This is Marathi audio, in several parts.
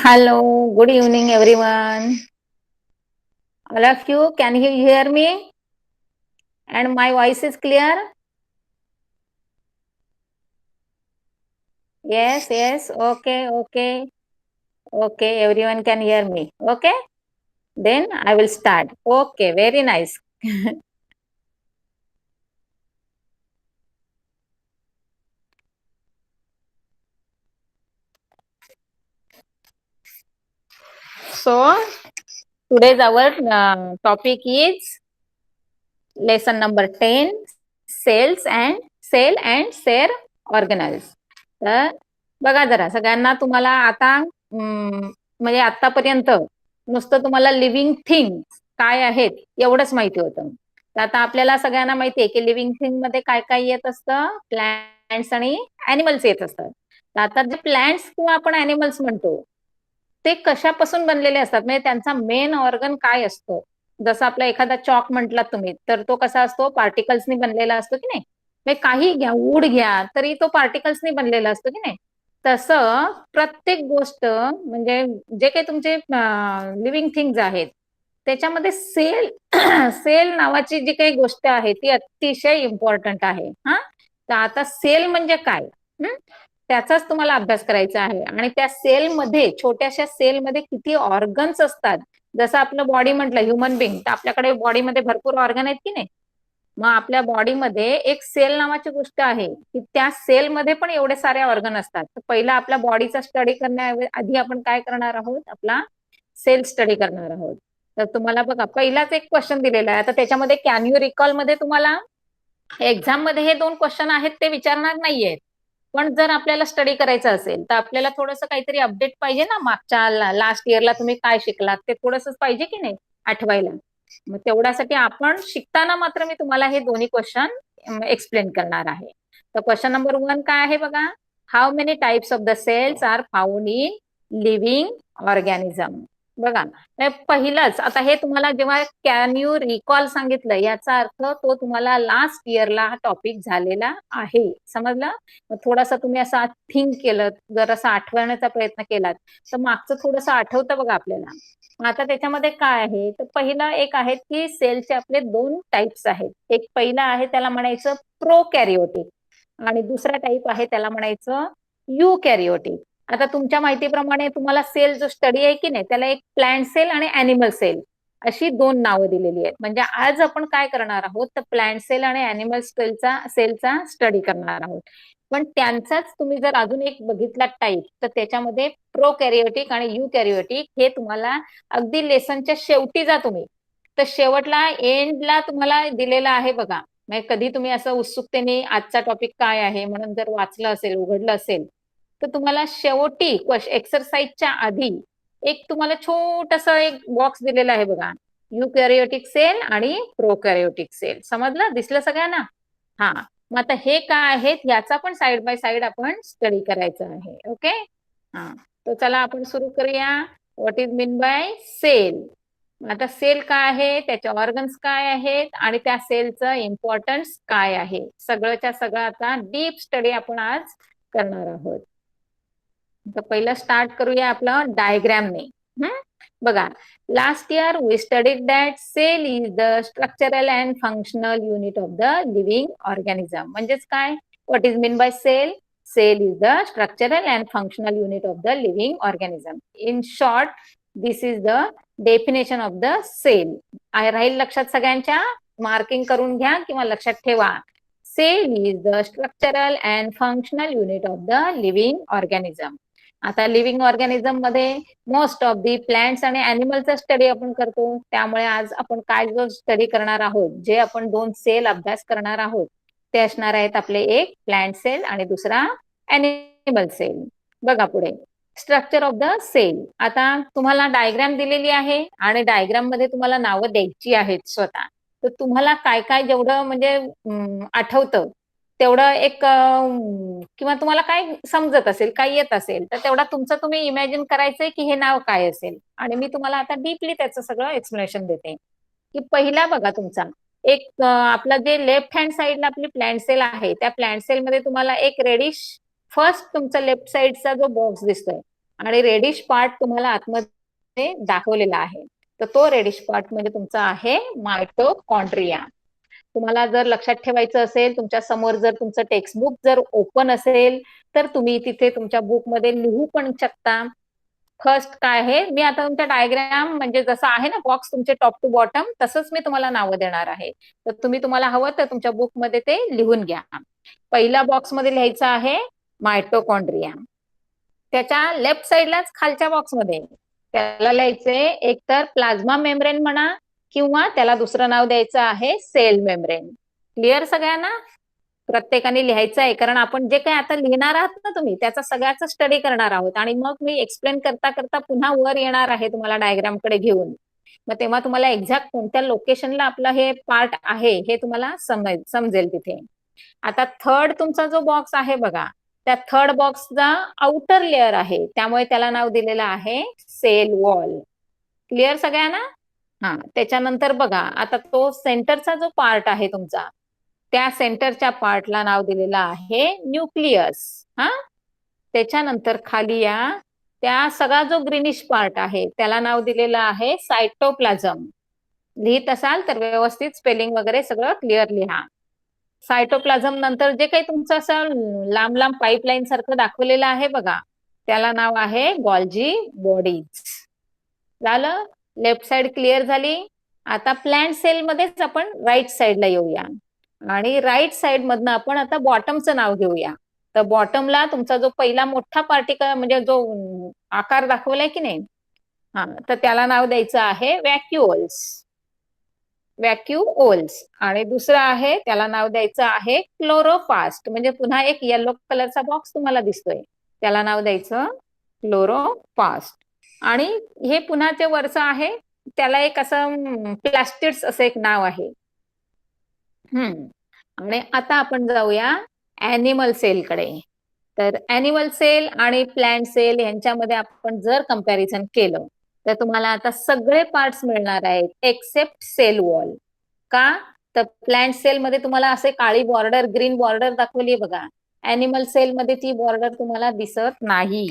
Hello, good evening, everyone. All of you, can you hear me? And my voice is clear? Yes, yes. Okay, okay. Okay, everyone can hear me. Okay, then I will start. Okay, very nice. So, today's our topic is lesson number 10, sale and share organize. तर बघा जरा सगळ्यांना तुम्हाला आता म्हणजे आतापर्यंत नुसतं तुम्हाला लिव्हिंग थिंग काय आहेत एवढंच माहिती होतं. तर आता आपल्याला सगळ्यांना माहिती आहे की लिव्हिंग थिंग मध्ये काय काय येत असतं, प्लांट्स आणि अॅनिमल्स येत असतात. तर आता जे प्लांट्स किंवा आपण अॅनिमल्स म्हणतो ते कशापासून बनलेले असतात, म्हणजे त्यांचा मेन ऑर्गन काय असतो. जसं आपला एखादा चॉक म्हटलात तुम्ही तर तो कसा असतो, पार्टिकल्सनी बनलेला असतो की नाही. म्हणजे काही घ्या, वूड घ्या, तरी तो पार्टिकल्सनी बनलेला असतो की नाही. तसं प्रत्येक गोष्ट म्हणजे जे काही तुमचे लिव्हिंग थिंग्स आहेत त्याच्यामध्ये सेल सेल नावाची जी काही गोष्ट आहे ती अतिशय इम्पॉर्टंट आहे. हा, तर आता सेल म्हणजे काय, त्याचाच तुम्हाला अभ्यास करायचा आहे. आणि त्या सेलमध्ये, छोट्याशा सेलमध्ये किती ऑर्गन्स असतात. जसं आपलं बॉडी म्हटलं, ह्युमन बिंग, तर आपल्याकडे बॉडीमध्ये भरपूर ऑर्गन आहेत की नाही. मग आपल्या बॉडीमध्ये एक सेल नावाची गोष्ट आहे की त्या सेलमध्ये पण एवढे सारे ऑर्गन असतात. तर पहिला आपल्या बॉडीचा स्टडी करण्याआधी आपण काय करणार आहोत, आपला सेल स्टडी करणार आहोत. तर तुम्हाला बघा पहिलाच एक क्वेश्चन दिलेला आहे. आता त्याच्यामध्ये कॅन यू रिकॉल मध्ये तुम्हाला एक्झाम मध्ये हे 2 क्वेश्चन आहेत ते विचारणार नाहीयेत. पण जर आपल्याला स्टडी करायचं असेल तर आपल्याला थोडंसं काहीतरी अपडेट पाहिजे ना, मागच्या लास्ट इयरला तुम्ही काय शिकलात ते थोडंसं पाहिजे की नाही आठवायला. मग तेवढ्यासाठी आपण शिकताना मात्र मी तुम्हाला हे दोन्ही क्वेश्चन एक्सप्लेन करणार आहे. तर क्वेश्चन नंबर 1 काय आहे बघा, how many types of the cells are found in living organism. बघा पहिलंच, आता हे तुम्हाला जेव्हा कॅन यू रिकॉल सांगितलं याचा अर्थ तो तुम्हाला लास्ट इयरला हा टॉपिक झालेला आहे, समजलं. थोडासा तुम्ही असं थिंक केलं, जर असं आठवण्याचा प्रयत्न केलात तर मागचं थोडंसं आठवतं बघा आपल्याला. आता त्याच्यामध्ये काय आहे, तर पहिला एक आहे की सेलचे आपले 2 टाइप्स आहेत. एक पहिला आहे त्याला म्हणायचं प्रोकॅरियोटिक आणि दुसरा टाईप आहे त्याला म्हणायचं युकॅरियोटिक. आता तुमच्या माहितीप्रमाणे तुम्हाला सेल जो स्टडी आहे की नाही त्याला एक प्लांट सेल आणि अॅनिमल सेल अशी 2 नावं दिलेली आहेत. म्हणजे आज आपण काय करणार आहोत, तर प्लांट सेल आणि अॅनिमल सेलचा स्टडी करणार आहोत. पण त्यांचाच तुम्ही जर अजून एक बघितला टाईप, तर त्याच्यामध्ये प्रोकॅरियोटिक आणि युकॅरियोटिक हे तुम्हाला अगदी लेसनच्या शेवटी जा तुम्ही, तर शेवटला एंडला तुम्हाला दिलेला आहे बघा. म्हणजे कधी तुम्ही असं उत्सुकतेने आजचा टॉपिक काय आहे म्हणून जर वाचलं असेल, उघडलं असेल, तर तुम्हाला शेवटी एक्सरसाइजच्या आधी एक तुम्हाला छोटस एक बॉक्स दिलेला आहे बघा, युकॅरियोटिक सेल आणि प्रोकॅरियोटिक सेल. समजलं, दिसलं सगळ्यांना? हा, मग आता हे काय आहेत याचा पण साइड बाय साइड आपण स्टडी करायचं आहे. ओके, हा, तर चला आपण सुरू करूया. What is mean by cell. आता सेल काय आहे, त्याचे ऑर्गन्स काय आहेत आणि त्या सेलचं इम्पॉर्टन्स काय आहे, सगळंच्या सगळं आता डीप स्टडी आपण आज करणार आहोत. तर पहिलं स्टार्ट करूया आपलं डायग्रॅमने. बघा, last year we studied that cell is the structural and functional unit of the living organism. म्हणजेच काय, what is mean by cell? Cell is the structural and functional unit of the living organism. In short, this is the definition of the cell. राहील लक्षात सगळ्यांच्या, मार्किंग करून घ्या किंवा लक्षात ठेवा. Cell is the structural and functional unit of the living organism. आता लिव्हिंग ऑर्गॅनिझम मध्ये मोस्ट ऑफ दी प्लांट्स आणि अॅनिमलचा स्टडी आपण करतो. त्यामुळे आज आपण काय जो स्टडी करणार आहोत, जे आपण 2 सेल अभ्यास करणार आहोत ते असणार आहेत आपले, एक प्लांट सेल आणि दुसरा अॅनिमल सेल. बघा पुढे, स्ट्रक्चर ऑफ द सेल. आता तुम्हाला डायग्राम दिलेली आहे आणि डायग्राम मध्ये तुम्हाला नावं द्यायची आहेत स्वतः. तर तुम्हाला काय काय जेवढं म्हणजे आठवतं तेवढं एक किंवा तुम्हाला काय समजत असेल, काय येत असेल, तर तेवढा तुमचं तुम्ही इमॅजिन करायचंय की हे नाव काय असेल. आणि मी तुम्हाला आता डीपली त्याचं सगळं एक्सप्लेनेशन देते. की पहिला बघा तुमचा एक आपला जे लेफ्ट हँड साइडला आपली प्लांट सेल आहे, त्या प्लांट सेल मध्ये तुम्हाला एक रेडिश फर्स्ट तुमचा लेफ्ट साइडचा जो बॉक्स दिसतोय आणि रेडिश पार्ट तुम्हाला आतमध्ये दाखवलेला आहे, तर तो रेडिश पार्ट म्हणजे तुमचा आहे मायटोकॉन्ड्रिया. तुम्हाला जर लक्षात ठेवायचं असेल, तुमच्या समोर जर तुमचं टेक्स्टबुक जर ओपन असेल, तर तुम्ही तिथे तुमच्या बुकमध्ये लिहू पण शकता. फर्स्ट काय आहे, मी आता तुमच्या डायग्राम म्हणजे जसं आहे ना बॉक्स तुमचे टॉप टू बॉटम, तसंच मी तुम्हाला नावं देणार आहे. तर तुम्हाला हवं तर तुमच्या बुकमध्ये ते लिहून घ्या. पहिल्या बॉक्समध्ये लिहायचं आहे मायटोकॉन्ड्रिया. त्याच्या लेफ्ट साइडलाच खालच्या बॉक्समध्ये त्याला लिहायचंय एकतर प्लाझ्मा मेम्ब्रेन म्हणा, किंवा त्याला दुसरं नाव द्यायचं आहे सेल मेम्ब्रेन. क्लिअर सगळ्यांना? प्रत्येकाने लिहायचं आहे, कारण आपण जे काही आता लिहिणार आहात ना तुम्ही, त्याचा सगळ्याचा स्टडी करणार आहोत आणि मग मी एक्सप्लेन करता करता पुन्हा वर येणार आहे तुम्हाला डायग्राम कडे घेऊन. मग तेव्हा तुम्हाला एक्झॅक्ट कोणत्या लोकेशनला आपलं हे पार्ट आहे हे तुम्हाला समजेल तिथे. आता थर्ड तुमचा जो बॉक्स आहे बघा, त्या थर्ड बॉक्सचा आउटर लेअर आहे, त्यामुळे त्याला नाव दिलेलं आहे सेल वॉल. क्लिअर सगळ्यांना? हा, त्याच्यानंतर बघा आता तो सेंटरचा जो पार्ट आहे तुमचा, त्या सेंटरच्या पार्टला नाव दिलेलं आहे न्यूक्लियस. हा, त्याच्यानंतर खाली या, त्या सगळा जो ग्रीनिश पार्ट आहे त्याला नाव दिलेलं आहे सायटोप्लाझम. लिहित असाल तर व्यवस्थित स्पेलिंग वगैरे सगळं क्लिअर लिहा. सायटोप्लाझम नंतर जे काही तुमचं असं लांब लांब पाईपलाईन सारखं दाखवलेलं आहे बघा, त्याला नाव आहे गॉल्जी बॉडीज. झालं? लेफ्ट साइड क्लिअर झाली. आता प्लांट सेल मध्येच आपण राईट साइडला येऊया आणि राईट साइड मधनं आपण आता बॉटमचं नाव घेऊया. तर बॉटमला तुमचा जो पहिला मोठा पार्टिकल म्हणजे जो आकार दाखवलाय की नाही, हा, तर त्याला नाव द्यायचं आहे व्हॅक्युओल्स. व्हॅक्युओल्स. आणि दुसरं आहे त्याला नाव द्यायचं आहे क्लोरोफास्ट. म्हणजे पुन्हा एक येलो कलरचा बॉक्स तुम्हाला दिसतोय, त्याला नाव द्यायचं क्लोरोफास्ट. आणि हे पुन्हा जे वरचं आहे त्याला एक असं प्लास्टिड्स असं एक नाव आहे. आणि आता आपण जाऊया ऍनिमल सेलकडे. तर ऍनिमल सेल आणि प्लांट सेल यांच्यामध्ये आपण जर कंपॅरिझन केलं तर तुम्हाला आता सगळे पार्ट्स मिळणार आहेत एक्सेप्ट सेल वॉल. का? तर प्लांट सेल मध्ये तुम्हाला असे काळी बॉर्डर ग्रीन बॉर्डर दाखवली बघा, ऍनिमल सेल मध्ये ती बॉर्डर तुम्हाला दिसत नाही.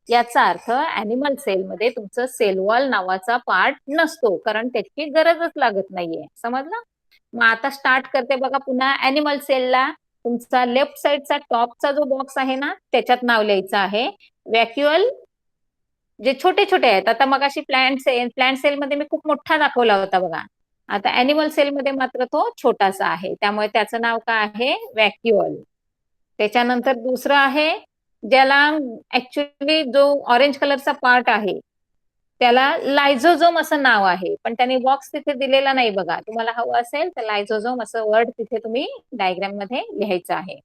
याचा अर्थ ऍनिमल सेल मध्ये तुमचं सेल वॉल नावाचा पार्ट नसतो, कारण त्याची गरजच लागत नाहीये. समजलं? मग आता स्टार्ट करते बघा पुन्हा. ऍनिमल सेलला तुमचा लेफ्ट साइडचा टॉपचा जो बॉक्स आहे ना, त्याच्यात नाव लिहायचं आहे व्हॅक्युअल, जे छोटे छोटे आहेत. आता मग अशी प्लांट सेल मध्ये मी खूप मोठा दाखवला होता बघा, आता ऍनिमल सेल मध्ये मात्र तो छोटासा आहे, त्यामुळे त्याचं नाव काय आहे व्हॅक्युअल. त्याच्यानंतर दुसरं आहे ज्याला ऍक्च्युली जो ऑरेंज कलरचा पार्ट आहे त्याला लायझोझोम असं नाव आहे, पण त्याने बॉक्स तिथे दिलेला नाही बघा. तुम्हाला हवं असेल तर लायझोझोम असं वर्ड तिथे तुम्ही डायग्राम मध्ये लिहायचं आहे.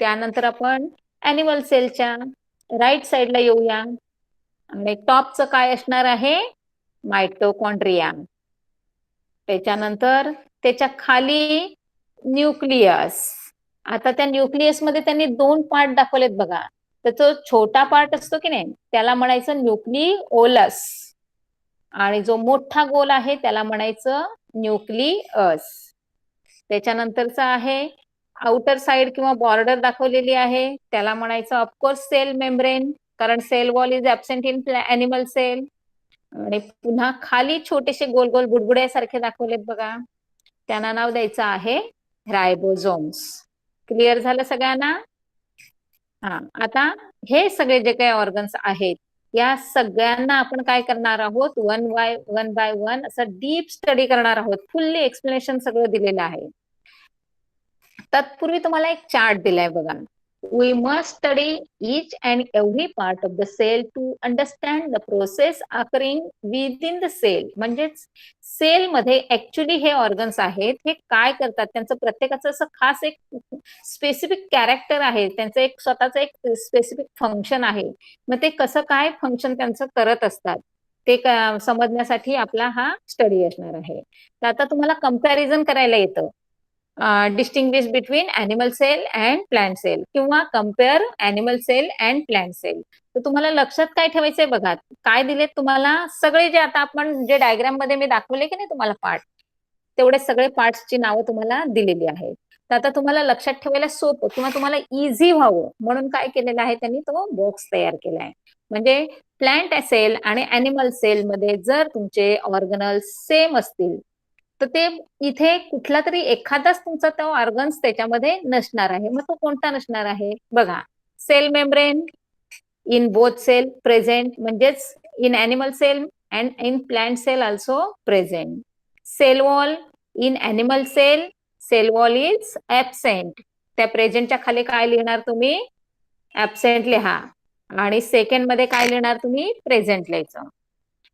त्यानंतर आपण ऍनिमल सेलच्या राईट साइडला येऊया आणि टॉपचं काय असणार आहे मायटोकॉन्ड्रिया. त्याच्यानंतर त्याच्या खाली न्यूक्लियस. आता त्या न्यूक्लियस मध्ये त्यांनी दोन पार्ट दाखवलेत बघा. तर तो छोटा पार्ट असतो की नाही त्याला म्हणायचं न्यूक्लिओलस, आणि जो मोठा गोल आहे त्याला म्हणायचं न्यूक्लियस. त्याच्यानंतरचा आहे आउटर साइड किंवा बॉर्डर दाखवलेली आहे त्याला म्हणायचं ऑफकोर्स सेल मेम्ब्रेन, कारण cell wall is absent in animal cell. आणि पुन्हा खाली छोटेसे गोल गोल बुडबुड्यासारखे दाखवलेत बघा, त्यांना नाव द्यायचं आहे रायबोझोम्स. क्लिअर झालं सगळ्यांना? हा, आता हे सगळे जे काही ऑर्गन्स आहेत या सगळ्यांना आपण काय करणार आहोत, वन बाय वन असं डीप स्टडी करणार आहोत. फुल्ली एक्सप्लेनेशन सगळं दिलेलं आहे. तत्पूर्वी तुम्हाला एक चार्ट दिलाय बघा. We must study each and every part of the cell to understand the process occurring within the cell. म्हणजेच सेल मध्ये ऍक्च्युली हे ऑर्गन्स आहेत हे काय करतात, त्यांचं प्रत्येकाचं असं खास एक स्पेसिफिक कॅरेक्टर आहे, त्यांचं एक स्वतःचं एक स्पेसिफिक फंक्शन आहे. मग ते कसं काय फंक्शन त्यांचं करत असतात ते समजण्यासाठी आपला हा स्टडी असणार आहे. तर आता तुम्हाला कंपॅरिझन करायला येतं. Distinguish between animal cell and plant cell किंवा compare animal cell and plant cell. तर तुम्हाला लक्षात काय ठेवायचंय बघा, काय दिलेत तुम्हाला, सगळे जे आता आपण जे डायग्राम मध्ये मी दाखवले की नाही तुम्हाला पार्ट, तेवढे सगळे पार्ट्सची नावं तुम्हाला दिलेली आहेत. तर आता तुम्हाला लक्षात ठेवायला सोपं किंवा तुम्हाला इझी व्हावं म्हणून काय केलेलं आहे त्यांनी, तो बॉक्स तयार केला आहे. म्हणजे प्लांट सेल आणि ॲनिमल सेल मध्ये जर तुमचे ऑर्गनल सेम असतील तर ते इथे कुठला तरी एखादाच तुमचा तो ऑर्गन्स त्याच्यामध्ये नसणार आहे. मग तो कोणता नसणार आहे बघा, cell membrane in both cell present, म्हणजेच in animal cell and in plant cell also present. Cell wall in animal cell, cell wall is absent. त्या प्रेझेंटच्या खाली काय लिहिणार तुम्ही, ऍबसेंट लिहा. आणि सेकंड मध्ये काय लिहिणार तुम्ही, प्रेझेंट लिहायचं.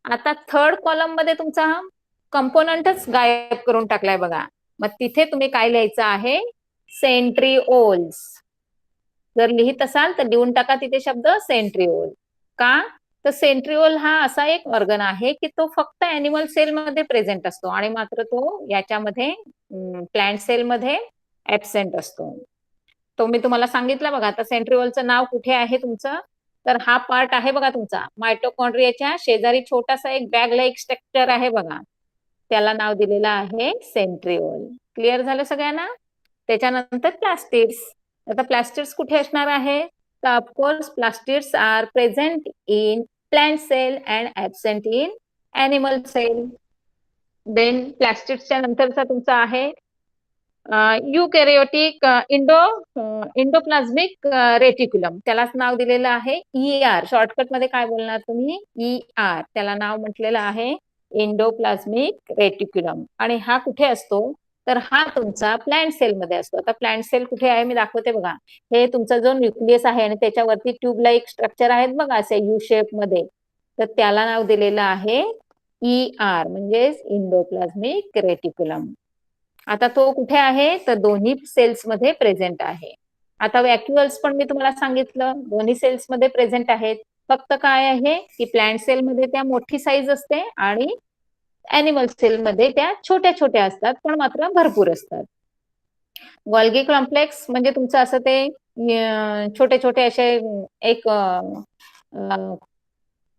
आता थर्ड कॉलम मध्ये तुमचा कंपोनंटच गायब करून टाकलाय बघा. मग तिथे तुम्ही काय लिहायचं आहे, सेंट्रिओल्स. जर लिहित असाल तर लिहून टाका तिथे शब्द सेंट्रिओल. का तर सेंट्रिओल हा असा एक ऑर्गन आहे की तो फक्त ॲनिमल सेल मध्ये प्रेझेंट असतो आणि मात्र तो याच्यामध्ये प्लांट सेल मध्ये ऍबसेंट असतो. तो मी तुम्हाला सांगितलं बघा. आता सेंट्रिओलचं नाव कुठे आहे तुमचं, तर हा पार्ट आहे बघा तुमचा मायटोकॉन्ड्रियाच्या शेजारी छोटासा एक बॅग लाईक स्ट्रक्चर आहे बघा, त्याला नाव दिलेलं आहे सेंट्रिओल. क्लिअर झालं सगळ्यांना. त्याच्यानंतर प्लास्टिड्स. आता प्लास्टिड्स कुठे असणार आहे, तर of course plastids are present in plant cell and absent in animal cell. Then प्लास्टिड्सच्या नंतरचा तुमचा आहे युकॅरियोटिक इंडोप्लाझ्मिक रेटिक्युलम, त्यालाच नाव दिलेलं आहे ER. शॉर्टकट मध्ये काय बोलणार तुम्ही, ER. त्याला नाव म्हटलेलं आहे इंडोप्लाझ्मिक रेटिक्युलम. आणि हा कुठे असतो, तर हा तुमचा प्लांट सेल मध्ये असतो. आता प्लांट सेल कुठे आहे मी दाखवते बघा. हे तुमचा जो न्यूक्लियस आहे आणि त्याच्यावरती ट्यूब लाईक स्ट्रक्चर आहेत बघा असे यू शेप मध्ये, तर त्याला नाव दिलेलं आहे ER म्हणजेच इंडोप्लाझ्मिक रेटिक्युलम. आता तो कुठे आहे, तर दोन्ही सेल्स मध्ये प्रेझेंट आहे. आता व्हॅक्युअल्स पण मी तुम्हाला सांगितलं दोन्ही सेल्स मध्ये प्रेझेंट आहेत. फक्त काय आहे की प्लांट सेल मध्ये त्या मोठी साईज असते आणि ॲनिमल सेल मध्ये त्या छोट्या छोट्या असतात पण मात्र भरपूर असतात. गॉल्गी कॉम्प्लेक्स म्हणजे तुमचं असं ते छोटे छोटे असे एक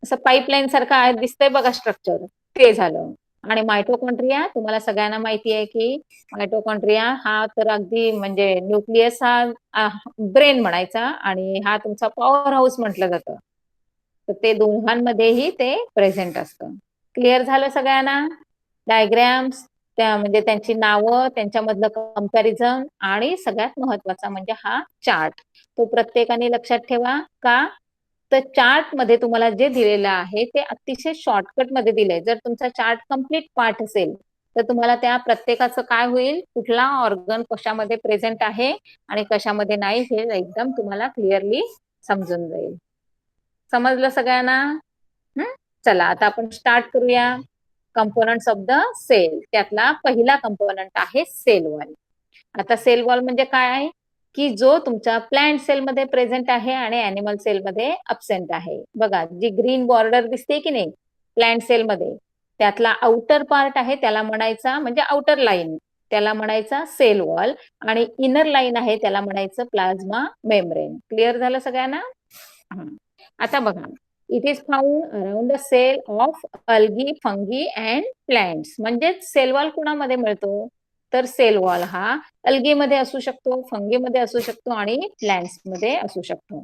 असं पाईपलाईन सारखं दिसतंय बघा स्ट्रक्चर, ते झालं. आणि मायटोकॉन्ड्रिया तुम्हाला सगळ्यांना माहिती आहे की मायटोकॉन्ड्रिया हा तर अगदी म्हणजे न्यूक्लियस हा ब्रेन म्हणायचा आणि हा तुमचा पॉवर हाऊस म्हटलं जातं. तर ते दोघांमध्येही ते प्रेझेंट असतं. क्लिअर झालं सगळ्यांना. डायग्रॅम्स त्या म्हणजे त्यांची नावं, त्यांच्यामधलं कंपॅरिझन आणि सगळ्यात महत्वाचा म्हणजे हा चार्ट, तो प्रत्येकाने लक्षात ठेवा. का तर चार्ट मध्ये तुम्हाला जे दिलेलं आहे ते अतिशय शॉर्टकट मध्ये दिलंय. जर तुमचा चार्ट कम्प्लीट पार्ट असेल तर तुम्हाला त्या प्रत्येकाचं काय होईल, कुठला ऑर्गन कशामध्ये प्रेझेंट आहे आणि कशामध्ये नाही हे एकदम तुम्हाला क्लिअरली समजून जाईल. समजलं सगळ्यांना. चला आता आपण स्टार्ट करूया. कंपोनंट्स ऑफ द सेल, त्यातला पहिला कंपोनंट आहे सेल वॉल. आता सेल वॉल म्हणजे काय, की जो तुमच्या प्लांट सेल मध्ये प्रेझेंट आहे आणि ॲनिमल सेल मध्ये अब्सेंट आहे. बघा जी ग्रीन बॉर्डर दिसते की नाही प्लांट सेल मध्ये, त्यातला आउटर पार्ट आहे त्याला म्हणायचा म्हणजे आउटर लाईन, त्याला म्हणायचा सेल वॉल. आणि इनर लाईन आहे त्याला म्हणायचं प्लाझ्मा मेम्ब्रेन. क्लिअर झालं सगळ्यांना. आता बघा, it is found around the cell of algae, fungi and plants. म्हणजेच सेल वॉल कुणामध्ये मिळतो, तर सेल वॉल हा अल्गी मध्ये असू शकतो, फंगी मध्ये असू शकतो आणि प्लांट्स मध्ये असू शकतो.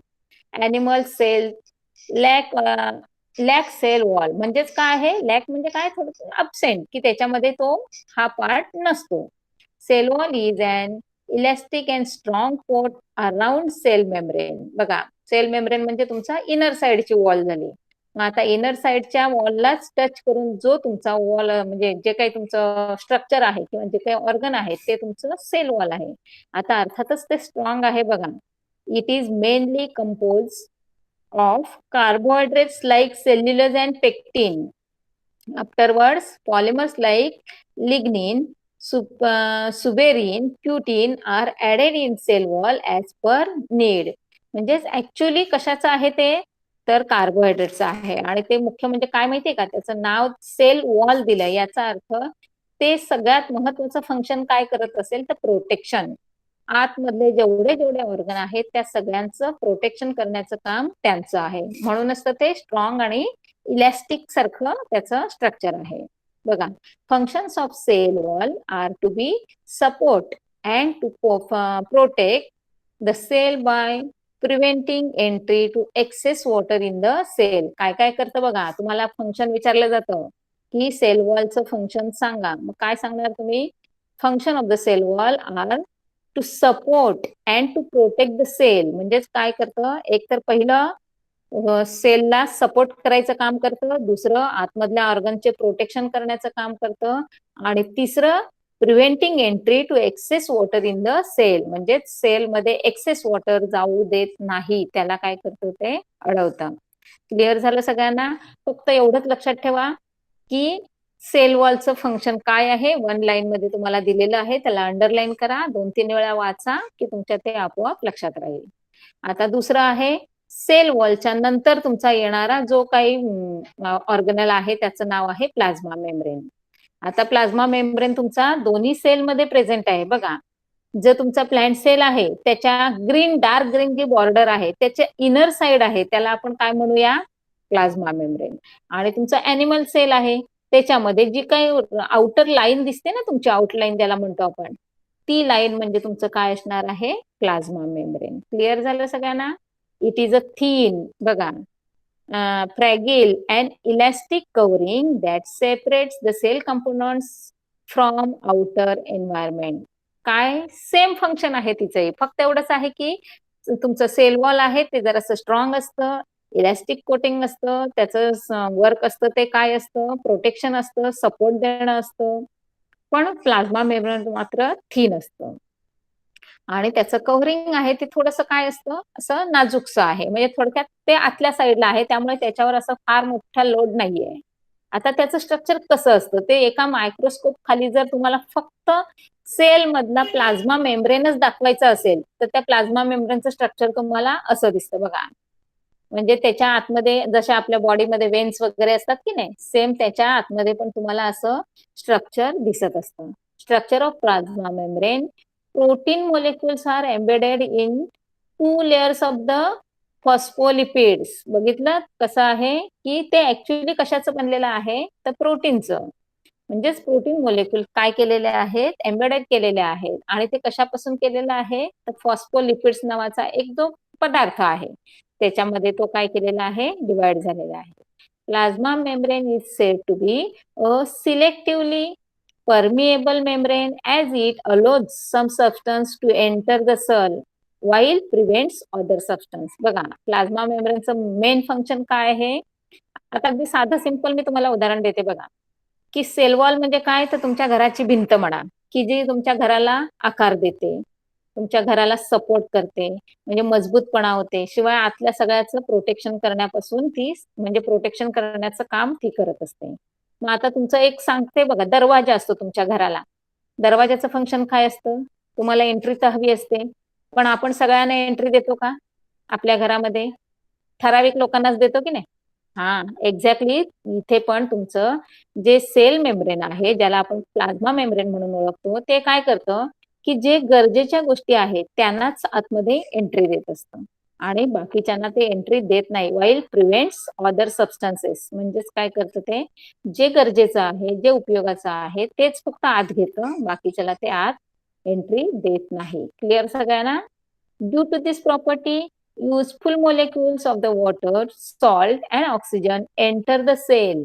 Animal cell lack cell wall म्हणजेच काय आहे, लॅक म्हणजे काय, थोडं अब्सेंट, की त्याच्यामध्ये तो हा पार्ट नसतो. Cell wall is an elastic and strong coat around cell membrane. बघा सेल मेम्ब्रेन म्हणजे तुमचा इनर साइडची वॉल झाली. मग आता इनर साइडच्या वॉललाच टच करून जो तुमचा वॉल म्हणजे जे काही तुमचं स्ट्रक्चर आहे किंवा जे काही ऑर्गन आहे ते तुमचं सेल वॉल आहे. आता अर्थातच ते स्ट्रॉंग आहे बघा. It is mainly compose of carbohydrates like cellulose and pectin. Afterwards polymers like lignin, suberin, cutin are added in cell wall as per need. म्हणजेच ऍक्च्युअली कशाचं आहे ते, तर कार्बोहायड्रेटचं आहे. आणि ते मुख्य म्हणजे काय माहितीये का, त्याचं नाव सेल वॉल दिलंय, याचा अर्थ ते सगळ्यात महत्वाचं फंक्शन काय करत असेल तर प्रोटेक्शन. आतमधले जेवढे जेवढे ऑर्गन आहेत त्या सगळ्यांचं प्रोटेक्शन करण्याचं काम त्यांचं आहे. म्हणूनच तर ते स्ट्रॉंग आणि इलॅस्टिक सारखं त्याचं स्ट्रक्चर आहे. बघा, functions of cell wall are to be support and to protect the cell by preventing entry to excess water in the cell. काय काय करतं बघा, तुम्हाला फंक्शन विचारलं जातं की सेल वॉलचं फंक्शन सांगा, मग काय सांगणार तुम्ही? Function of the cell wall are to support and to protect the cell. म्हणजेच काय करतं, एक तर पहिलं सेलला सपोर्ट करायचं काम करतं, दुसरं आतमधल्या ऑर्गनचे प्रोटेक्शन करण्याचं काम करतं, आणि तिसरं preventing entry to excess water in the cell. म्हणजेच सेलमध्ये एक्सेस वॉटर जाऊ देत नाही, त्याला काय करतं ते अडवतं. क्लिअर झालं सगळ्यांना? फक्त एवढंच लक्षात ठेवा की सेल वॉलचं फंक्शन काय आहे, वन लाईन मध्ये तुम्हाला दिलेलं आहे, त्याला अंडरलाईन करा, 2-3 वेळा वाचा की तुमच्या ते आपोआप लक्षात राहील. आता दुसरं आहे, सेल वॉलच्या नंतर तुमचा येणारा जो काही ऑर्गनल आहे त्याचं नाव आहे प्लाझ्मा मेम्ब्रेन. आता प्लाझ्मा मेम्ब्रेन तुमचा दोन्ही सेल मध्ये प्रेझेंट आहे. बघा, जो तुमचा प्लांट सेल आहे त्याच्या ग्रीन, डार्क ग्रीन जी बॉर्डर आहे त्याच्या इनर साइड आहे, त्याला आपण काय म्हणूया? Plasma membrane. आणि तुमचा अॅनिमल सेल आहे त्याच्यामध्ये जी काही आउटर लाईन दिसते ना तुमची, आउटलाईन ज्याला म्हणतो आपण, ती लाईन म्हणजे तुमचं काय असणार आहे? Plasma membrane. क्लिअर झालं सगळ्यांना? इट इज अ थीन, बघा, fragile and elastic covering that separates the cell components from outer environment. काय सेम फंक्शन आहे तिचंही, फक्त एवढंच आहे की तुमचं सेल वॉल आहे ते जरासं स्ट्रॉंग असतं, इलॅस्टिक कोटिंग असतं, त्याचं वर्क असतं ते काय असतं? प्रोटेक्शन असतं, सपोर्ट देणं असतं. पण प्लाझ्मा मेम्ब्रेन मात्र थीन असतं आणि त्याचं कव्हरिंग आहे ते थोडंसं काय असतं, असं नाजूकसं आहे. म्हणजे थोडक्यात ते आतल्या साईडला आहे, त्यामुळे त्याच्यावर असं फार मोठा लोड नाहीये. आता त्याचं स्ट्रक्चर कसं असतं ते एका मायक्रोस्कोप खाली जर तुम्हाला फक्त सेल मधला प्लाझ्मा मेम्ब्रेनच दाखवायचं असेल तर त्या प्लाझ्मा मेम्ब्रेनचं स्ट्रक्चर तुम्हाला असं दिसतं बघा. म्हणजे त्याच्या आतमध्ये जशा आपल्या बॉडीमध्ये वेन्स वगैरे असतात की नाही, सेम त्याच्या आतमध्ये पण तुम्हाला असं स्ट्रक्चर दिसत असतं. Structure of plasma membrane, protein molecules are embedded in 2 layers of the phospholipids. बघितलं कसं आहे की ते ऍक्च्युअली कशाचं बनलेलं आहे तर प्रोटीनचं. म्हणजेच प्रोटीन मोलिक्युल काय केलेले आहेत? एम्बेडेड केलेले आहेत. आणि ते कशापासून केलेलं आहे तर फॉस्फोलिपिड्स नावाचा एक जो पदार्थ आहे त्याच्यामध्ये तो काय केलेला आहे? डिवाइड झालेला आहे. Plasma membrane is said to be a selectively permeable membrane as it allows some substance to enter the cell while prevents other substance. बघा, प्लाझ्मा मेम्ब्रेनचं मेन फंक्शन काय आहे? आता अगदी साधं सिंपल मी तुम्हाला उदाहरण देते बघा, की सेल वॉल म्हणजे काय तर तुमच्या घराची भिंत म्हणा, की जी तुमच्या घराला आकार देते, तुमच्या घराला सपोर्ट करते, म्हणजे मजबूतपणा होते. शिवाय आतल्या सगळ्याचं प्रोटेक्शन करण्यापासून ती म्हणजे प्रोटेक्शन करण्याचं काम ती करत असते. मग आता तुमचं एक सांगते बघा, दरवाजा असतो तुमच्या घराला. दरवाजाचं फंक्शन काय असतं? तुम्हाला एंट्री तर हवी असते, पण आपण सगळ्यांना एंट्री देतो का आपल्या घरामध्ये? ठराविक लोकांनाच देतो की नाही? हा, एक्झॅक्टली. इथे पण तुमचं जे सेल मेम्ब्रेन आहे, ज्याला आपण प्लाझ्मा मेम्ब्रेन म्हणून ओळखतो, ते काय करतं की जे गरजेच्या गोष्टी आहेत त्यांनाच आतमध्ये एंट्री देत असतं आणि बाकीच्यांना ते एंट्री देत नाही. While prevents other substances. म्हणजेच काय करतं ते, जे गरजेचं आहे, जे उपयोगाचं आहे तेच फक्त आत घेतं, बाकीच्याला ते आत एंट्री देत नाही. क्लिअर सगळ्यांना? Due to this property, useful molecules of the water, salt and oxygen enter the cell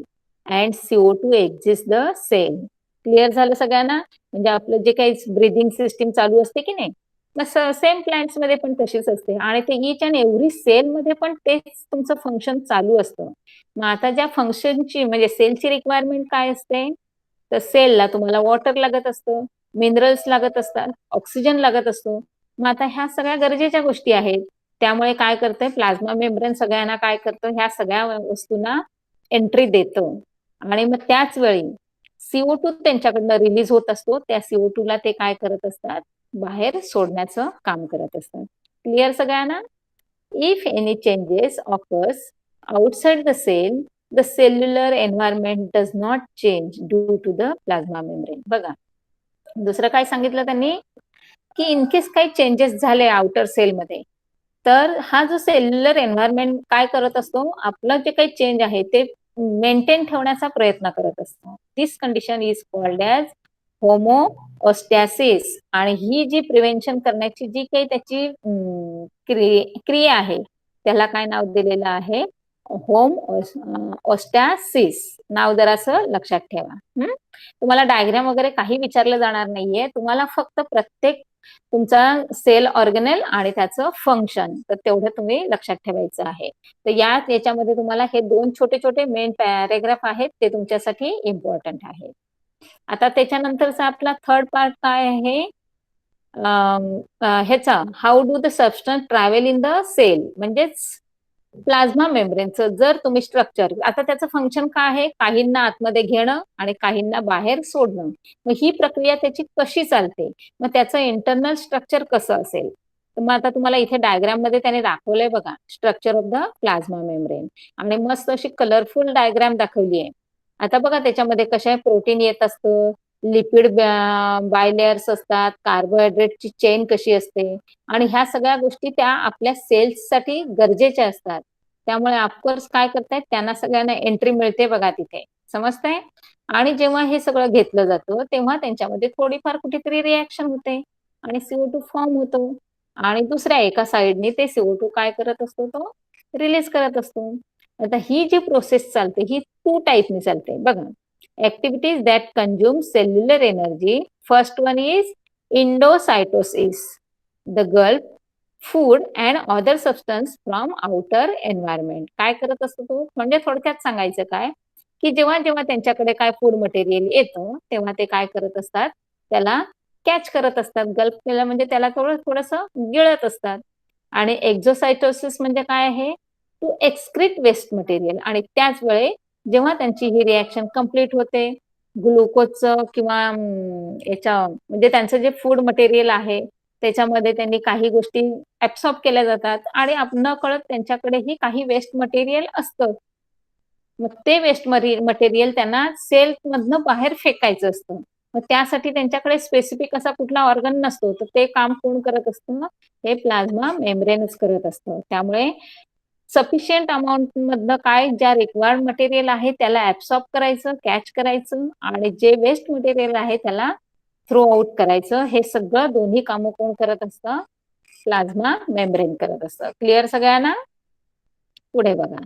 and CO2 exits the cell. Clear झालं सगळ्यांना? म्हणजे आपलं जे काही ब्रिदिंग सिस्टीम चालू असते की नाही, मग सेम प्लांट्स मध्ये पण तशीच असते आणि ते ईच अँड एव्हरी सेल मध्ये पण तेच तुमचं फंक्शन चालू असतं. मग आता ज्या फंक्शनची म्हणजे सेलची रिक्वायरमेंट काय असते तर सेलला तुम्हाला वॉटर लागत असतं, मिनरल्स लागत असतात, ऑक्सिजन लागत असतो. मग आता ह्या सगळ्या गरजेच्या गोष्टी आहेत, त्यामुळे काय करतंय प्लाझ्मा मेम्ब्रेन सगळ्यांना काय करतं, ह्या सगळ्या वस्तूंना एंट्री देतं आणि मग त्याच वेळी CO2 त्यांच्याकडनं रिलीज होत असतो. त्या CO2 ला ते काय करत असतात, बाहेर सोडण्याचं काम करत असतात. क्लिअर सगळ्यांना? If any changes occurs outside the cell the cellular environment does not change due to the plasma membrane. बघा दुसरं काय सांगितलं त्यांनी की इनकेस काही चेंजेस झाले आउटर सेलमध्ये, तर हा जो सेल्युलर एन्व्हायरमेंट काय करत असतो, आपलं जे काही चेंज आहे ते मेंटेन ठेवण्याचा प्रयत्न करत असतो. दिस कंडिशन इज कॉल्ड ॲज होमोऑस्टॅसिस. आणि ही जी प्रिव्हेन्शन करण्याची जी काही त्याची क्रिया आहे त्याला काय नाव दिलेलं आहे, होम ऑस्टॅसिस. नाव जरासं लक्षात ठेवा. तुम्हाला डायग्राम वगैरे काही विचारलं जाणार नाहीये, तुम्हाला फक्त प्रत्येक तुमचा सेल ऑर्गनेल आणि त्याचं फंक्शन तर तेवढं तुम्ही लक्षात ठेवायचं आहे. तर याच्यामध्ये तुम्हाला हे 2 छोटे छोटे मेन पॅरेग्राफ आहेत ते तुमच्यासाठी इम्पॉर्टंट आहे. आता त्याच्यानंतरचा आपला थर्ड पार्ट काय आहे, ह्याचा how do the substance travel in the cell, म्हणजेच प्लाझ्मा मेम्ब्रेनचं जर तुम्ही स्ट्रक्चर, आता त्याचं फंक्शन काय आहे, काहींना आतमध्ये घेणं आणि काहींना बाहेर सोडणं. मग ही प्रक्रिया त्याची कशी चालते, मग त्याचं इंटरनल स्ट्रक्चर कसं असेल, तर मग आता तुम्हाला इथे डायग्राम मध्ये त्याने दाखवलंय बघा, structure of the plasma membrane. आणि मस्त अशी कलरफुल डायग्राम दाखवली आहे. आता बघा त्याच्यामध्ये कशा प्रोटीन येत असतं, लिपिड बायलेयर्स असतात, कार्बोहायड्रेटची चेन कशी असते, आणि ह्या सगळ्या गोष्टी त्या आपल्या सेल्ससाठी गरजेच्या असतात. त्यामुळे ऑफकोर्स काय करतायत, त्यांना सगळ्यांना एंट्री मिळते बघा तिथे, समजतंय. आणि जेव्हा हे सगळं घेतलं जातं तेव्हा त्यांच्यामध्ये थोडीफार कुठेतरी रिॲक्शन होते आणि CO2 फॉर्म होतो, आणि दुसऱ्या एका साइडने ते CO2 काय करत असतो, तो रिलीज करत असतो. आता ही जी प्रोसेस चालते ही 2 टाईपनी चालते बघा. Activities that consume cellular energy. First one is endocytosis, the gulp food and other substance from outer environment. काय करत असतो तो, म्हणजे थोडक्यात सांगायचं काय, की जेव्हा जेव्हा त्यांच्याकडे काय फूड मटेरियल येतं तेव्हा ते काय करत असतात, त्याला कॅच करत असतात. गल्प केलं म्हणजे त्याला थोडंसं गिळत असतात. आणि एक्झोसायटोसिस म्हणजे काय आहे, टू एक्सक्रीट वेस्ट मटेरियल. आणि त्याच वेळी जेव्हा त्यांची ही रिॲक्शन कंप्लीट होते, ग्लुकोजचं किंवा याच्या म्हणजे त्यांचं जे फूड मटेरियल आहे त्याच्यामध्ये त्यांनी काही गोष्टी ऍब्सॉर्ब केल्या जातात आणि नकळत त्यांच्याकडेही काही वेस्ट मटेरियल असतं. मग ते वेस्ट मटेरियल त्यांना सेल मधनं बाहेर फेकायचं असतं. मग त्यासाठी त्यांच्याकडे स्पेसिफिक असा कुठला ऑर्गन नसतो, तर ते काम कोण करत असतं, हे प्लाझ्मा मेम्ब्रेनच करत असतं. त्यामुळे सफिशियंट अमाऊंट मधनं काय ज्या रिक्वायर्ड मटेरियल आहे त्याला ऍब्सॉर्ब करायचं, कॅच करायचं, आणि जे वेस्ट मटेरियल आहे त्याला थ्रो आउट करायचं. हे सगळं दोन्ही कामं कोण करत असतं, प्लाझ्मा मेम्ब्रेन करत असतं. क्लिअर सगळ्यांना. पुढे बघा,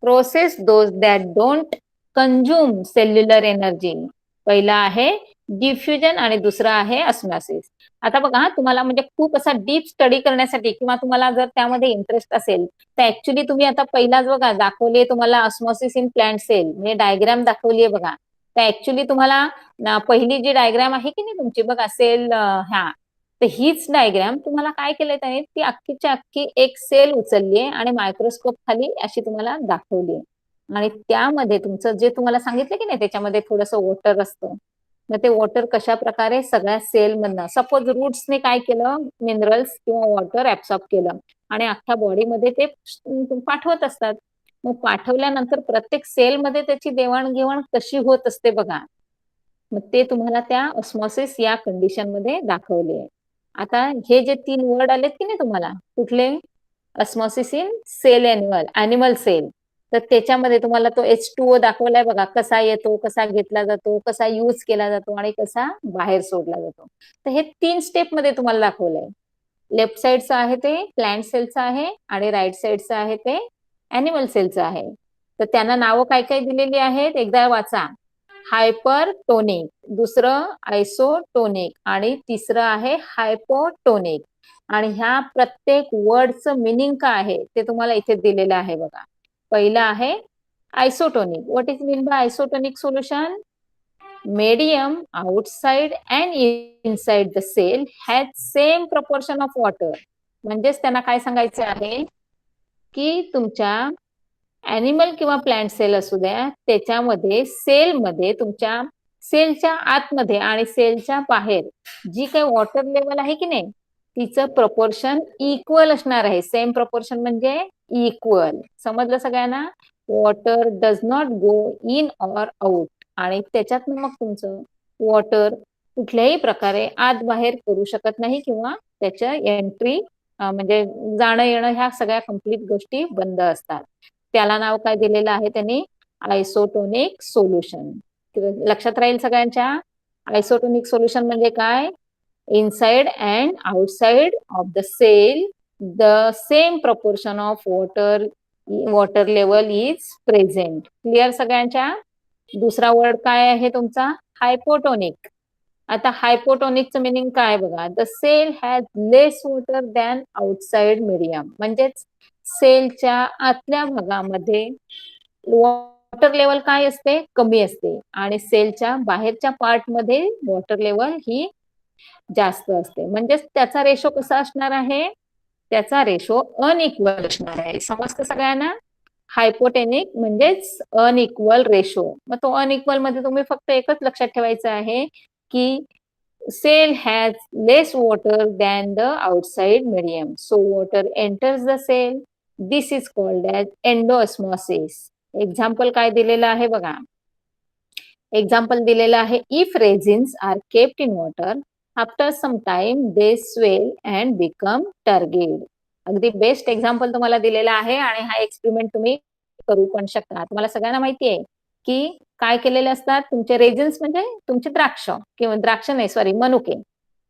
process those that don't consume cellular energy. पहिला आहे डिफ्युजन आणि दुसरा आहे ऑस्मॉसिस. आता बघा तुम्हाला म्हणजे खूप असा डीप स्टडी करण्यासाठी किंवा तुम्हाला जर त्यामध्ये इंटरेस्ट असेल तर ऍक्च्युली तुम्ही आता पहिलाच बघा दाखवली तुम्हाला ऑस्मॉसिस इन प्लांट सेल, म्हणजे डायग्राम दाखवली आहे बघा. तर ऍक्च्युली तुम्हाला पहिली जी डायग्राम आहे की नाही तुमची बघा सेल, ह्या तर हीच डायग्राम तुम्हाला काय केलंय त्याने, ती अख्खीच्या अख्खी एक सेल उचलली आहे आणि मायक्रोस्कोप खाली अशी तुम्हाला दाखवली आहे. आणि त्यामध्ये तुमचं जे तुम्हाला सांगितलं की नाही त्याच्यामध्ये थोडंसं वॉटर असतं, मग ते वॉटर कशा प्रकारे सगळ्या सेल मधनं, सपोज रूट्सने काय केलं, मिनरल्स किंवा वॉटर ऍब्सॉर्ब केलं आणि अख्ख्या बॉडीमध्ये ते पाठवत असतात. मग पाठवल्यानंतर प्रत्येक सेलमध्ये त्याची देवाणघेवाण कशी होत असते बघा. मग ते तुम्हाला त्या ऑस्मॉसिस या कंडिशन मध्ये दाखवले आहे. आता हे जे 3 वर्ड आलेत की नाही तुम्हाला, कुठले, osmosis in cell animal cell, तर त्याच्यामध्ये तुम्हाला तो H2O दाखवलाय बघा, कसा येतो, कसा घेतला जातो, कसा यूज केला जातो आणि कसा बाहेर सोडला जातो. तर हे 3 स्टेप मध्ये तुम्हाला दाखवलंय. लेफ्ट साइडचं आहे ते प्लांट सेलचं आहे आणि राईट साइडचं आहे ते ॲनिमल सेलचं आहे. तर त्यांना नावं काय काय दिलेली आहेत एकदा वाचा. हायपरटोनिक, दुसरं आयसोटोनिक आणि तिसरं आहे हायपोटोनिक. आणि ह्या प्रत्येक वर्डचं मिनिंग काय आहे ते तुम्हाला इथे दिलेलं आहे बघा. पहिलं आहे isotonic. What is mean by isotonic solution? medium outside and inside the cell has same proportion of water. म्हणजेच त्यांना काय सांगायचं आहे की तुमच्या ॲनिमल किंवा प्लांट सेल असू द्या, त्याच्यामध्ये सेलमध्ये तुमच्या सेलच्या आतमध्ये आणि सेलच्या बाहेर जी काही वॉटर लेवल आहे की नाही तिचं प्रपोर्शन इक्वल असणार आहे. सेम प्रपोर्शन म्हणजे इक्वल. समजलं सगळ्यांना? Water does not go in or out, आणि त्याच्यातनं मग तुमचं वॉटर कुठल्याही प्रकारे आत बाहेर करू शकत नाही, किंवा त्याच्या एंट्री म्हणजे जाणं येणं ह्या सगळ्या कंप्लीट गोष्टी बंद असतात. त्याला नाव काय दिलेलं आहे त्यांनी? Isotonic solution. लक्षात राहील सगळ्यांच्या? आयसोटोनिक सोल्युशन म्हणजे काय? Inside and outside of the cell the same proportion of water level is present. Clear सगळ्यांच्या? दुसरा वर्ड काय आहे तुमचा? हायपोटोनिक. आता हायपोटोनिकचं मिनिंग काय बघा? The cell has less water than outside medium. म्हणजेच सेलच्या आतल्या भागामध्ये वॉटर लेवल काय असते? कमी असते, आणि सेलच्या बाहेरच्या पार्ट मध्ये वॉटर लेवल ही जास्त असते. म्हणजेच त्याचा रेशो कसा असणार आहे? त्याचा रेशो अनइक्वल असणार आहे. समजतं सगळ्यांना? हायपोटेनिक म्हणजेच अनइक्वल रेशो. मग तो अनइक्वल मध्ये तुम्ही फक्त एकच लक्षात ठेवायचं आहे की cell has less water than the outside medium, so water enters the cell. This is called as endosmosis. Example काय दिलेलं आहे बघा? एक्झाम्पल दिलेलं आहे, if resins are kept in water after some time they swell and become turgid. अगदी बेस्ट एक्झाम्पल तुम्हाला दिलेला आहे, आणि हा एक्सपेरिमेंट तुम्ही करू पण शकता. तुम्हाला सगळ्यांना माहिती आहे की काय केलेले असतात तुमचे रेझिन्स, म्हणजे तुमचे द्राक्ष, किंवा द्राक्ष नाही, सॉरी, मनुके.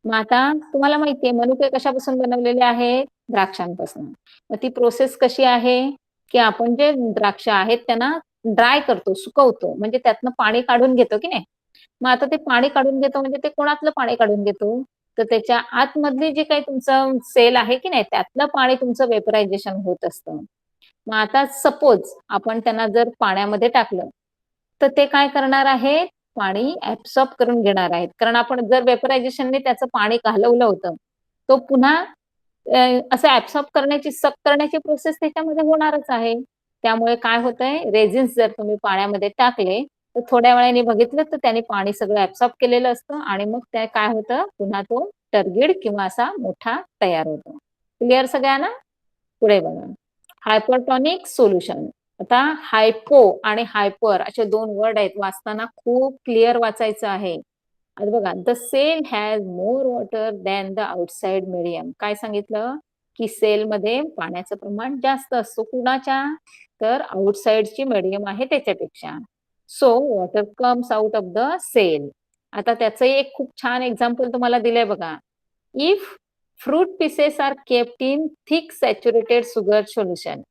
मग आता तुम्हाला माहितीये मनुके कशापासून बनवलेले आहेत? द्राक्षांपासून. मग ती प्रोसेस कशी आहे की आपण जे द्राक्ष आहेत त्यांना ड्राय करतो, सुकवतो, म्हणजे त्यातनं पाणी काढून घेतो की नाही. मग आता ते पाणी काढून घेतो म्हणजे ते कोणातलं पाणी काढून घेतो? तर त्याच्या आतमधली जी काही तुमचं सेल आहे की नाही, त्यातलं पाणी तुमचं वेपरायझेशन होत असतं. मग आता सपोज आपण त्यांना जर पाण्यामध्ये टाकलं तर ते काय करणार आहेत? पाणी ऍब्सॉर्ब करून घेणार आहेत, कारण आपण जर वेपरायझेशनने त्याचं पाणी घालवलं होतं, तो पुन्हा असं ऍब्सॉर्ब करण्याची, सक करण्याची प्रोसेस त्याच्यामध्ये होणारच आहे. त्यामुळे काय होतंय? रेझिन्स जर तुम्ही पाण्यामध्ये टाकले तर थोड्या वेळाने बघितलं तर त्याने पाणी सगळं ऍब्सॉर्ब केलेलं असतं, आणि मग त्या काय होतं? पुन्हा तो टर्गीड किंवा असा मोठा तयार होतो. क्लिअर सगळ्यांना? पुढे बघा, हायपरटॉनिक सोल्युशन. आता हायपो आणि हायपर असे दोन वर्ड आहेत, वाचताना खूप क्लिअर वाचायचं आहे. आता बघा, the cell has more water than the outside medium. काय सांगितलं? की सेलमध्ये पाण्याचं प्रमाण जास्त असतो. कुणाच्या? तर आउटसाइडची मीडियम आहे त्याच्यापेक्षा. So water comes out of the cell. आता त्याचं एक खूप छान एक्झाम्पल तुम्हाला दिलंय बघा. If fruit pieces are kept in thick saturated sugar solution.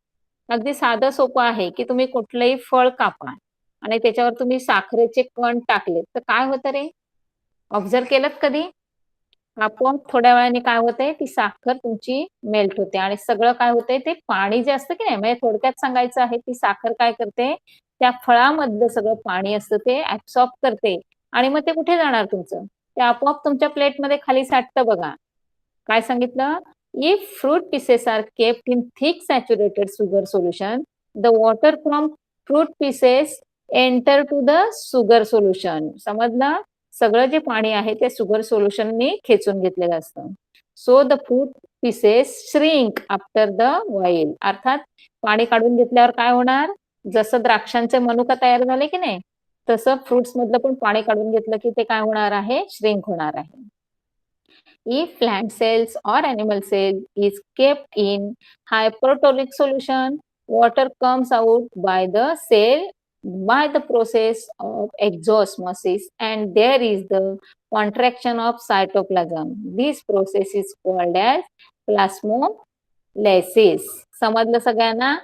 अगदी साधं सोपं आहे की तुम्ही कुठलंही फळ कापा आणि त्याच्यावर तुम्ही साखरेचे कण टाकले तर काय होतं रे? ऑब्झर्व केलं कधी? आपोआप थोड्या वेळाने काय होतंय? ती साखर तुमची मेल्ट होते, आणि सगळं काय होतंय? ते पाणी जे असतं की नाही, म्हणजे थोडक्यात सांगायचं आहे, ती साखर काय करते? त्या फळामधलं सगळं पाणी असतं ते ऍब्सॉर्ब करते, आणि मग ते कुठे जाणार तुमचं? ते आपोआप तुमच्या प्लेटमध्ये खाली साठतं बघा. काय सांगितलं? If fruit pieces are kept in thick saturated sugar solution, the water from fruit pieces enter to the sugar solution. समजलं? सगळं जे पाणी आहे ते शुगर सोल्युशनने खेचून घेतलेलं असतं. So the fruit pieces shrink after the while. अर्थात पाणी काढून घेतल्यावर काय होणार? जसं द्राक्षांचे मनुका तयार झाले की नाही, तसं फ्रुट्स मधलं पण पाणी काढून घेतलं की ते काय होणार आहे? श्रिंक होणार आहे. If plant cells or animal cell is kept in hypertonic solution, water comes out by the cell by the process of exosmosis, and there is the contraction of cytoplasm. This process is called as plasmolysis. समजलं सगळ्यांना?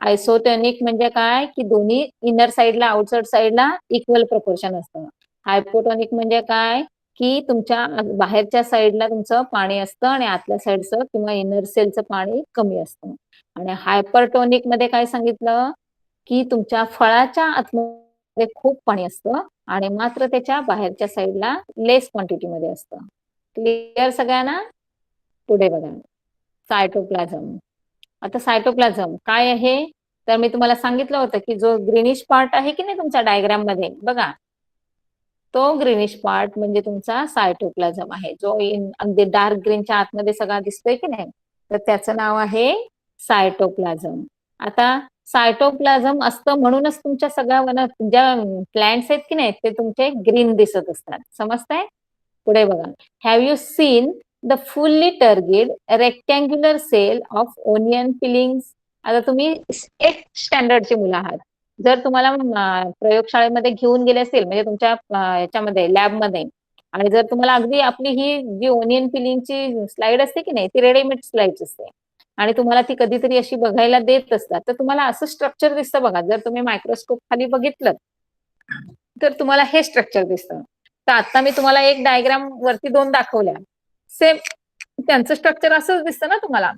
आयसोटोनिक म्हणजे काय? की दोन्ही इनर साइडला आउटसाइड साइडला इक्वल प्रपोर्शन असतं. हायपोटोनिक म्हणजे काय? की तुमच्या बाहेरच्या साईडला तुमचं पाणी असतं आणि आतल्या साईडचं किंवा इनर सेलचं पाणी कमी असतं. आणि हायपरटोनिक मध्ये काय सांगितलं? की तुमच्या फळाच्या आतमध्ये खूप पाणी असतं आणि मात्र त्याच्या बाहेरच्या साईडला लेस क्वांटिटी मध्ये असतं. क्लिअर सगळ्यांना? पुढे बघा, सायटोप्लाझम. आता सायटोप्लाझम काय आहे? तर मी तुम्हाला सांगितलं होतं की जो ग्रीनिश पार्ट आहे की नाही तुमच्या डायग्राम मध्ये बघा, तो ग्रीनिश पार्ट म्हणजे तुमचा सायटोप्लाझम आहे, जो अगदी डार्क ग्रीनच्या आतमध्ये सगळा दिसतोय की नाही, तर त्याचं नाव आहे सायटोप्लाझम. आता सायटोप्लाझम असतं म्हणूनच तुमच्या सगळ्या ज्या प्लांट्स आहेत की नाही ते तुमचे ग्रीन दिसत असतात. समजताय? पुढे बघा. Have you seen the fully turgid rectangular cell of onion fillings? आता तुम्ही 8th स्टँडर्डची मुलं आहात. जर तुम्हाला प्रयोगशाळेमध्ये घेऊन गेले असतील म्हणजे तुमच्या याच्यामध्ये लॅबमध्ये आणि जर तुम्हाला अगदी आपली ही जी ओनियन फिलिंगची स्लाइड असते की नाही ती रेडीमेड स्लाइड असते आणि तुम्हाला ती कधीतरी अशी बघायला देत असतात तर तुम्हाला असं स्ट्रक्चर दिसतं बघा. जर तुम्ही मायक्रोस्कोप खाली बघितलं तर तुम्हाला हे स्ट्रक्चर दिसतं. तर आता मी तुम्हाला एक डायग्राम वरती 2 दाखवल्या. सेम त्यांचं स्ट्रक्चर असंच दिसतं ना तुम्हाला.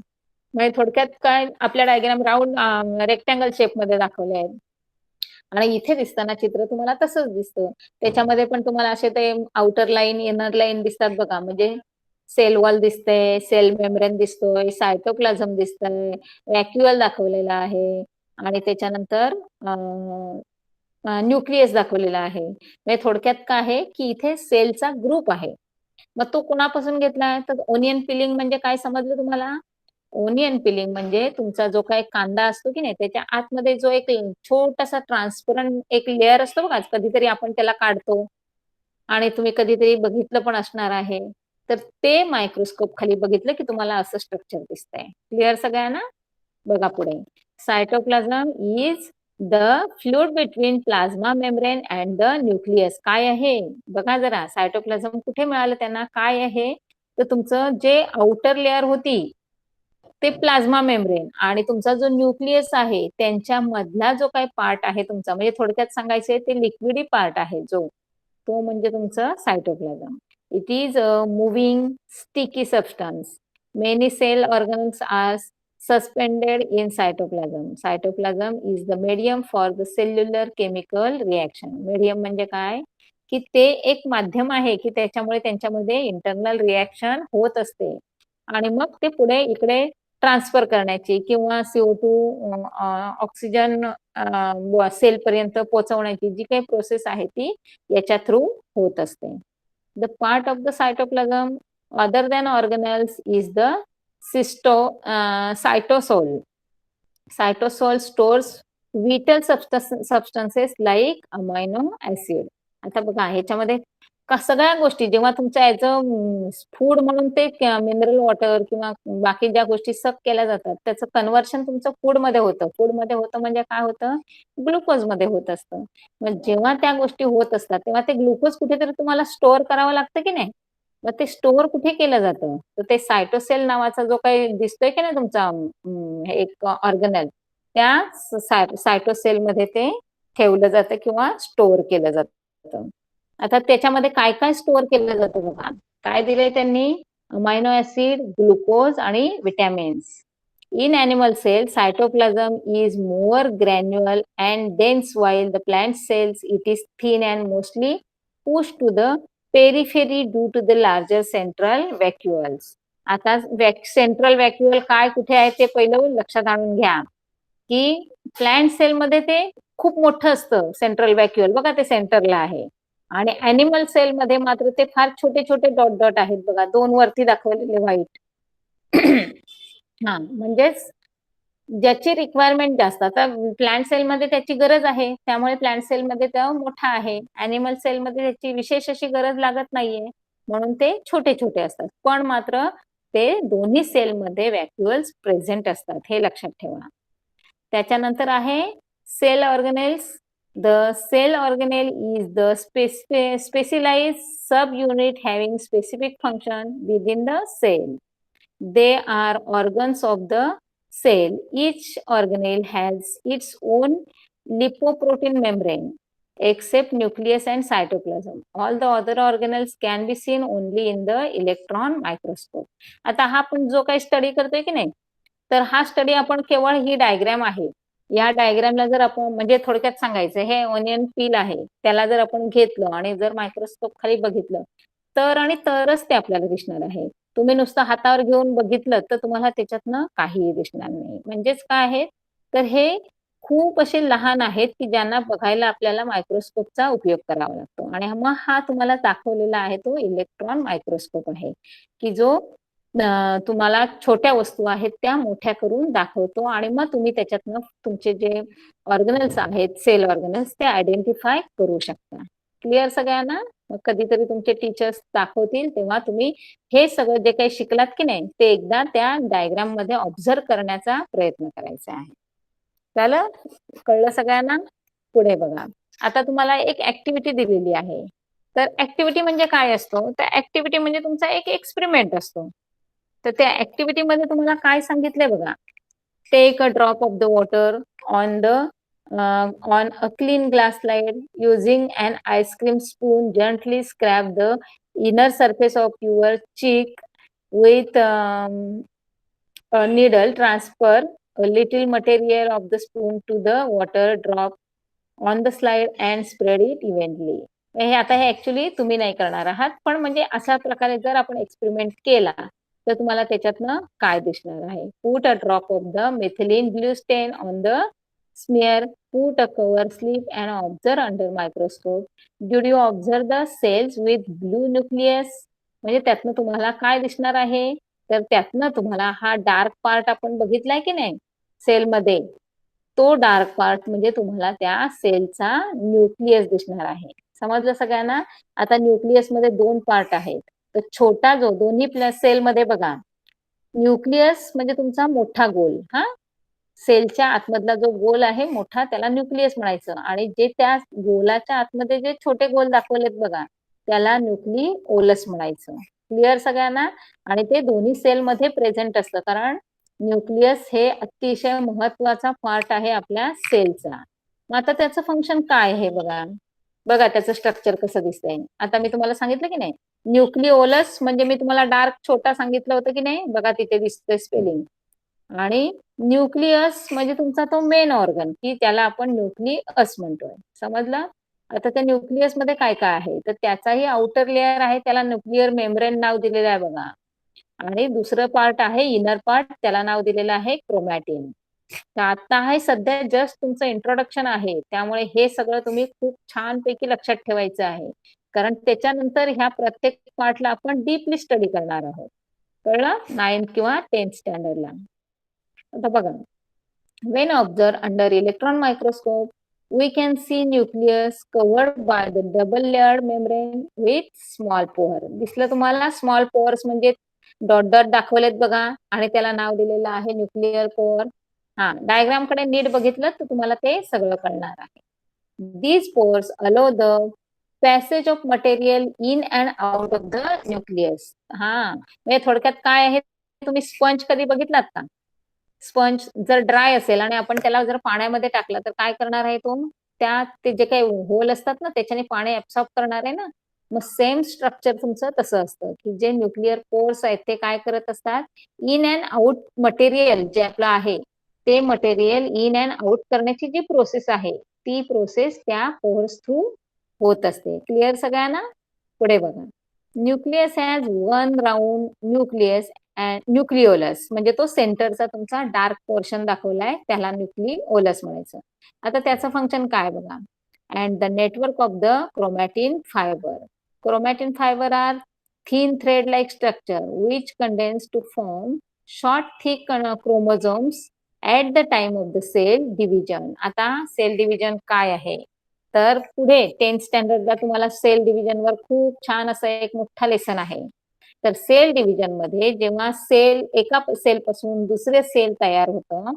म्हणजे थोडक्यात काय आपल्या डायग्राम राऊंड रेक्टँगल शेप मध्ये दाखवले आहेत आणि इथे दिसताना चित्र तुम्हाला तसंच दिसतं. त्याच्यामध्ये पण तुम्हाला असे ते आउटर लाईन इनर लाईन दिसतात बघा. म्हणजे सेल वॉल दिसतंय, सेल मेम्ब्रेन दिसतोय, सायटोप्लाझम दिसतंय, व्हॅक्युअल दाखवलेला आहे आणि त्याच्यानंतर न्यूक्लियस दाखवलेला आहे. म्हणजे थोडक्यात काय आहे की इथे सेलचा ग्रुप आहे. मग तो कुणापासून घेतलाय तर ओनियन पिलिंग म्हणजे काय समजलं तुम्हाला? ओनियन पिलिंग म्हणजे तुमचा जो काही कांदा असतो की नाही त्याच्या आतमध्ये जो एक छोटासा ट्रान्सपरंट एक लेअर असतो बघा. कधीतरी आपण त्याला काढतो आणि तुम्ही कधीतरी बघितलं पण असणार आहे. तर ते मायक्रोस्कोप खाली बघितलं की तुम्हाला असं स्ट्रक्चर दिसतंय. क्लिअर सगळ्यांना? बघा पुढे. Cytoplasm is the fluid between plasma membrane and the nucleus. काय आहे बघा जरा. सायटोप्लाझम कुठे मिळालं त्यांना? काय आहे तर तुमचं जे आउटर लेअर होती ते प्लाझ्मा मेम्ब्रेन आणि तुमचा जो न्यूक्लियस आहे त्यांच्या मधला जो काही पार्ट आहे तुमचा म्हणजे थोडक्यात सांगायचे ते लिक्विडी पार्ट आहे जो तो म्हणजे तुमचं cytoplasm. It is a moving sticky substance. Many cell organs are suspended in cytoplasm. Cytoplasm is the medium for the cellular chemical reaction. medium म्हणजे काय की ते एक माध्यम आहे की त्याच्यामुळे त्यांच्यामध्ये इंटरनल रिएक्शन होत असते आणि मग ते पुढे इकडे ट्रान्सफर करण्याची किंवा CO2 ऑक्सिजन सेल पर्यंत पोहोचवण्याची जी काही प्रोसेस आहे ती याच्या थ्रू होत असते. The part of the cytoplasm other than organelles is the cytosol. Cytosol stores vital substances like amino acid. आता बघा ह्याच्यामध्ये सगळ्या गोष्टी जेव्हा तुमच्या याचं फूड म्हणून ते मिनरल वॉटर किंवा बाकी ज्या गोष्टी सक केल्या जातात त्याचं कन्व्हर्शन तुमचं फूड मध्ये होतं. फूड मध्ये होतं म्हणजे काय होतं? ग्लुकोज मध्ये होत असतं. मग जेव्हा त्या गोष्टी होत असतात तेव्हा ते ग्लुकोज कुठेतरी तुम्हाला स्टोअर करावं लागतं की नाही? मग ते स्टोअर कुठे केलं जातं तर ते सायटोसेल नावाचा जो काही दिसतोय की नाही तुमचा एक ऑर्गनल त्या सायटोसेल मध्ये ते ठेवलं जातं किंवा स्टोअर केलं जातं. आता त्याच्यामध्ये काय काय स्टोअर केलं जातं बघा. काय दिलंय त्यांनी? अमायनो ऍसिड, ग्लुकोज आणि vitamins. In animal cells, cytoplasm is more granular and dense, while the plant cells it is thin and mostly pushed to the periphery due to the larger central vacuoles. आता सेंट्रल वॅक्युअल काय कुठे आहे ते पहिलं लक्षात आणून घ्या की प्लांट सेल मध्ये ते खूप मोठं असतं सेंट्रल वॅक्युअल बघा ते सेंटरला आहे आणि अॅनिमल सेल मध्ये मात्र ते फार छोटे छोटे डॉट डॉट आहेत बघा 2 वरती दाखवलेले व्हाईट. हा म्हणजेच ज्याची रिक्वायरमेंट जास्त. आता प्लांट सेलमध्ये त्याची गरज आहे त्यामुळे प्लांट सेलमध्ये तो मोठा आहे. अॅनिमल सेलमध्ये त्याची विशेष अशी गरज लागत नाहीये म्हणून ते छोटे छोटे असतात पण मात्र ते दोन्ही सेलमध्ये व्हॅक्युअल्स प्रेझेंट असतात हे लक्षात ठेवा. त्याच्यानंतर आहे cell organelles. The cell organelle is the specialised sub unit having specific function within the cell. They are organs of the cell. Each organelle has its own lipoprotein membrane except nucleus and cytoplasm. All the other organelles can be seen only in the electron microscope. आता हा आपण जो काही स्टडी करतोय की नाही तर हा स्टडी आपण केवळ ही डायग्राम आहे. या डायग्रामला जर आपण म्हणजे थोडक्यात सांगायचं हे ओनियन पील आहे त्याला जर आपण घेतलं आणि जर मायक्रोस्कोप खाली बघितलं तर आणि तरच ते आपल्याला दिसणार आहे. तुम्ही नुसतं हातावर घेऊन बघितलं तर तुम्हाला त्याच्यातनं काहीही दिसणार नाही. म्हणजेच काय आहे तर हे खूप असे लहान आहेत की ज्यांना बघायला आपल्याला मायक्रोस्कोपचा उपयोग करावा लागतो आणि मग हा तुम्हाला दाखवलेला आहे तो इलेक्ट्रॉन मायक्रोस्कोप आहे की जो तुम्हाला छोट्या वस्तू आहेत त्या मोठ्या करून दाखवतो आणि मग तुम्ही त्याच्यातनं तुमचे जे ऑर्गनल्स आहेत, सेल ऑर्गनल्स, ते आयडेंटिफाय करू शकता. क्लिअर सगळ्यांना? मग कधीतरी तुमचे टीचर्स दाखवतील तेव्हा तुम्ही हे सगळं जे काही शिकलात की नाही ते एकदा त्या डायग्राम मध्ये ऑब्झर्व करण्याचा प्रयत्न करायचा आहे. झालं? कळलं सगळ्यांना? पुढे बघा. आता तुम्हाला एक ऍक्टिव्हिटी दिलेली आहे. तर ऍक्टिव्हिटी म्हणजे काय असतो? तर ऍक्टिव्हिटी म्हणजे तुमचा एक एक्सपेरिमेंट असतो. तर त्या ऍक्टिव्हिटी मध्ये तुम्हाला काय सांगितलंय बघा. Take a drop of the water on the on a clean glass slide using an ice cream spoon. Gently scrape the inner surface of your cheek with a needle. Transfer a little material of the spoon to the water drop on the slide and spread it evenly. हे आता हे ऍक्च्युली तुम्ही नाही करणार आहात, पण म्हणजे अशा प्रकारे जर आपण एक्सपेरिमेंट केला तर तुम्हाला त्याच्यातनं काय दिसणार आहे. Put a drop of the methylene blue stain on the smear, put a cover slip and observe under microscope. Did you observe the cells with blue nucleus? म्हणजे त्यातनं तुम्हाला काय दिसणार आहे, तर त्यातनं तुम्हाला हा डार्क पार्ट आपण बघितलाय की नाही सेलमध्ये, तो डार्क पार्ट म्हणजे तुम्हाला त्या सेलचा न्यूक्लियस दिसणार आहे. समजलं सगळ्यांना? आता न्यूक्लियस मध्ये दोन पार्ट आहेत. तर छोटा जो दोन्ही सेल मध्ये बघा, न्यूक्लियस म्हणजे तुमचा मोठा गोल, हा सेलच्या आतमधला जो गोल आहे मोठा त्याला न्यूक्लियस म्हणायचं, आणि जे त्या गोलाच्या आतमध्ये जे छोटे गोल दाखवलेत बघा त्याला न्यूक्लिओलस म्हणायचं. क्लिअर सगळ्यांना? आणि ते दोन्ही सेल मध्ये प्रेझेंट असतं, कारण न्यूक्लियस हे अतिशय महत्वाचा पार्ट आहे आपल्या सेलचा. मग आता त्याचं फंक्शन काय आहे बघा. बघा त्याचं स्ट्रक्चर कसं दिसतंय. आता मी तुम्हाला सांगितलं की नाही, न्यूक्लिओलस म्हणजे मी तुम्हाला डार्क छोटा सांगितलं होतं की नाही, बघा तिथे दिसतंय स्पेलिंग. आणि न्यूक्लियस म्हणजे तुमचा तो मेन ऑर्गन, की त्याला आपण न्यूक्लियस म्हणतोय. समजलं? आता त्या न्यूक्लियस मध्ये काय काय आहे, तर त्याचाही आउटर लेअर आहे, त्याला न्यूक्लिअर मेम्ब्रेन नाव दिलेलं आहे बघा. आणि दुसरं पार्ट आहे इनर पार्ट, त्याला नाव दिलेलं आहे क्रोमॅटिन. तर आता आहे सध्या जस्ट तुमचं इंट्रोडक्शन आहे, त्यामुळे हे सगळं तुम्ही खूप छानपैकी लक्षात ठेवायचं आहे, कारण त्याच्यानंतर ह्या प्रत्येक पार्टला आपण डीपली स्टडी करणार आहोत. कळलं? 9th किंवा 10th स्टँडर्डला. आता बघा, when observed under electron microscope we can see nucleus covered by the double layered membrane with small pore. दिसलं तुम्हाला? स्मॉल पोअर्स म्हणजे डॉट डॉट दाखवलेत बघा, आणि त्याला नाव दिलेलं आहे न्यूक्लिअर पोअर. हा, डायग्राम कडे नीट बघितलं तर तुम्हाला ते सगळं कळणार आहे. These pores allow the passage of material in and out of the nucleus. हा, म्हणजे थोडक्यात काय आहे, तुम्ही स्पंज कधी बघितलात का? स्पंज जर ड्राय असेल आणि आपण त्याला जर पाण्यामध्ये टाकलं तर काय करणार आहे तो, त्या ते जे काही होल असतात ना त्याच्याने पाणी ऍब्सॉर्ब करणार आहे ना. मग सेम स्ट्रक्चर तुमचं तसं असतं, की जे न्यूक्लिअर पोर्स आहेत ते काय करत असतात, इन अँड आउट मटेरियल जे आपलं आहे ते मटेरियल इन अँड आउट करण्याची जी प्रोसेस आहे ती प्रोसेस त्या पोर्स थ्रू होत असते. क्लिअर सगळ्यांना? पुढे बघा. Nucleus has one round nucleus nucleolus म्हणजे तो सेंटरचा तुमचा डार्क पोर्शन दाखवलाय त्याला न्यूक्लिओलस म्हणायचं. आता त्याचं फंक्शन काय बघा. And the network of the chromatin fibre. Chromatin fibre are thin thread like structure which condense to form short thick chromosomes at the time of the cell division. आता सेल डिव्हिजन काय आहे, तर पुढे 10th स्टँडर्डला तुम्हाला सेल डिव्हिजन वर खूप छान असं एक मोठा लेसन आहे. तर सेल डिव्हिजन मध्ये जेव्हा सेल एका सेल पासून दुसरे सेल तयार होतं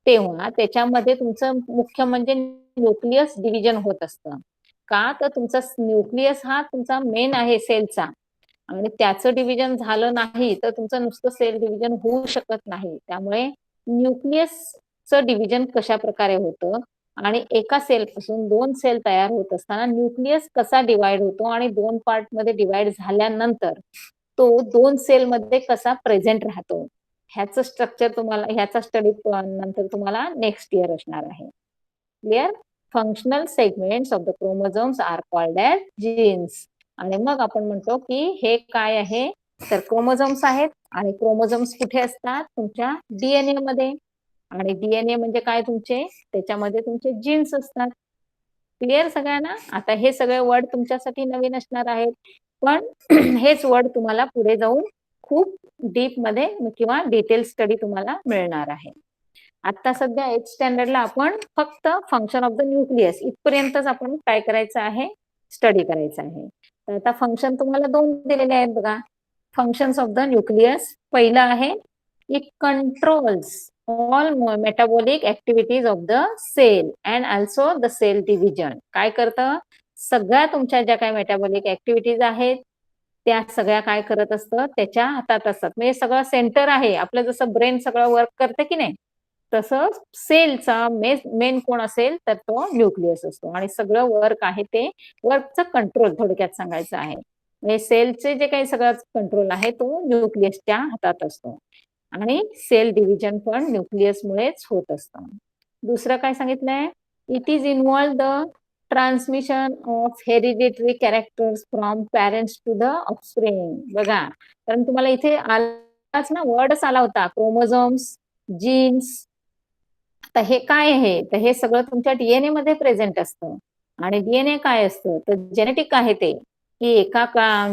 तेव्हा त्याच्यामध्ये तुमचं मुख्य म्हणजे न्यूक्लियस डिव्हिजन होत असतं. का, तर तुमचा न्यूक्लियस हा तुमचा मेन आहे सेलचा, आणि त्याचं डिव्हिजन झालं नाही तर तुमचं नुसतं सेल डिव्हिजन होऊ शकत नाही. त्यामुळे न्यूक्लियसचं डिव्हिजन कशा प्रकारे होतं आणि एका सेल पासून दोन सेल तयार होत असताना न्यूक्लियस कसा डिवाइड होतो आणि दोन पार्ट मध्ये डिवाइड झाल्यानंतर तो दोन सेल मध्ये कसा प्रेझेंट राहतो, ह्याचं स्ट्रक्चर तुम्हाला ह्याचा स्टडी नंतर तुम्हाला नेक्स्ट इयर असणार आहे. Clear? Functional segments of the chromosomes are called as genes. आणि मग आपण म्हणतो की हे काय आहे, तर क्रोमोझोम्स आहेत, आणि क्रोमोझोम्स कुठे असतात, तुमच्या डीएनए मध्ये. आणि डीएनए म्हणजे काय, तुमचे त्याच्यामध्ये तुमचे जीन्स असतात. क्लिअर सगळ्यांना? आता हे सगळे वर्ड तुमच्यासाठी नवीन असणार आहेत, पण हेच वर्ड तुम्हाला पुढे जाऊन खूप डीप मध्ये किंवा डिटेल स्टडी तुम्हाला मिळणार आहे. आता सध्या 8th स्टँडर्डला आपण फक्त फंक्शन ऑफ द न्यूक्लियस इथपर्यंतच आपण काय करायचं आहे, स्टडी करायचं आहे. तर आता फंक्शन तुम्हाला 2 दिलेले आहेत बघा. Functions of the nucleus. पहिलं आहे it controls all metabolic activities of the cell and also the cell division. काय करतं, सगळ्या तुमच्या ज्या काही मेटाबॉलिक ऍक्टिव्हिटीज आहेत त्या सगळ्या काय करत असतं, त्याच्या हातात असतात. म्हणजे सगळं सेंटर आहे आपलं, जसं ब्रेन सगळं वर्क करते की नाही, तसं सेलचा मेन कोण असेल तर तो न्यूक्लियस असतो. आणि सगळं वर्क आहे ते वर्कचं कंट्रोल थोडक्यात सांगायचं आहे. म्हणजे सेलचे जे काही सगळं कंट्रोल आहे तो न्यूक्लियसच्या हातात असतो. आणि सेल डिव्हिजन पण न्यूक्लियसमुळेच होत असतं. दुसरं काय सांगितलंय, it is involve the transmission of hereditary characters from parents to the offspring. बघा, कारण तुम्हाला इथे आलाच ना, वर्डच आला होता क्रोमोझोम्स, जीन्स. तर हे काय आहे, तर हे सगळं तुमच्या डीएनए मध्ये प्रेझेंट असतं. आणि डीएनए काय असतं, तर जेनेटिक आहे ते, की एका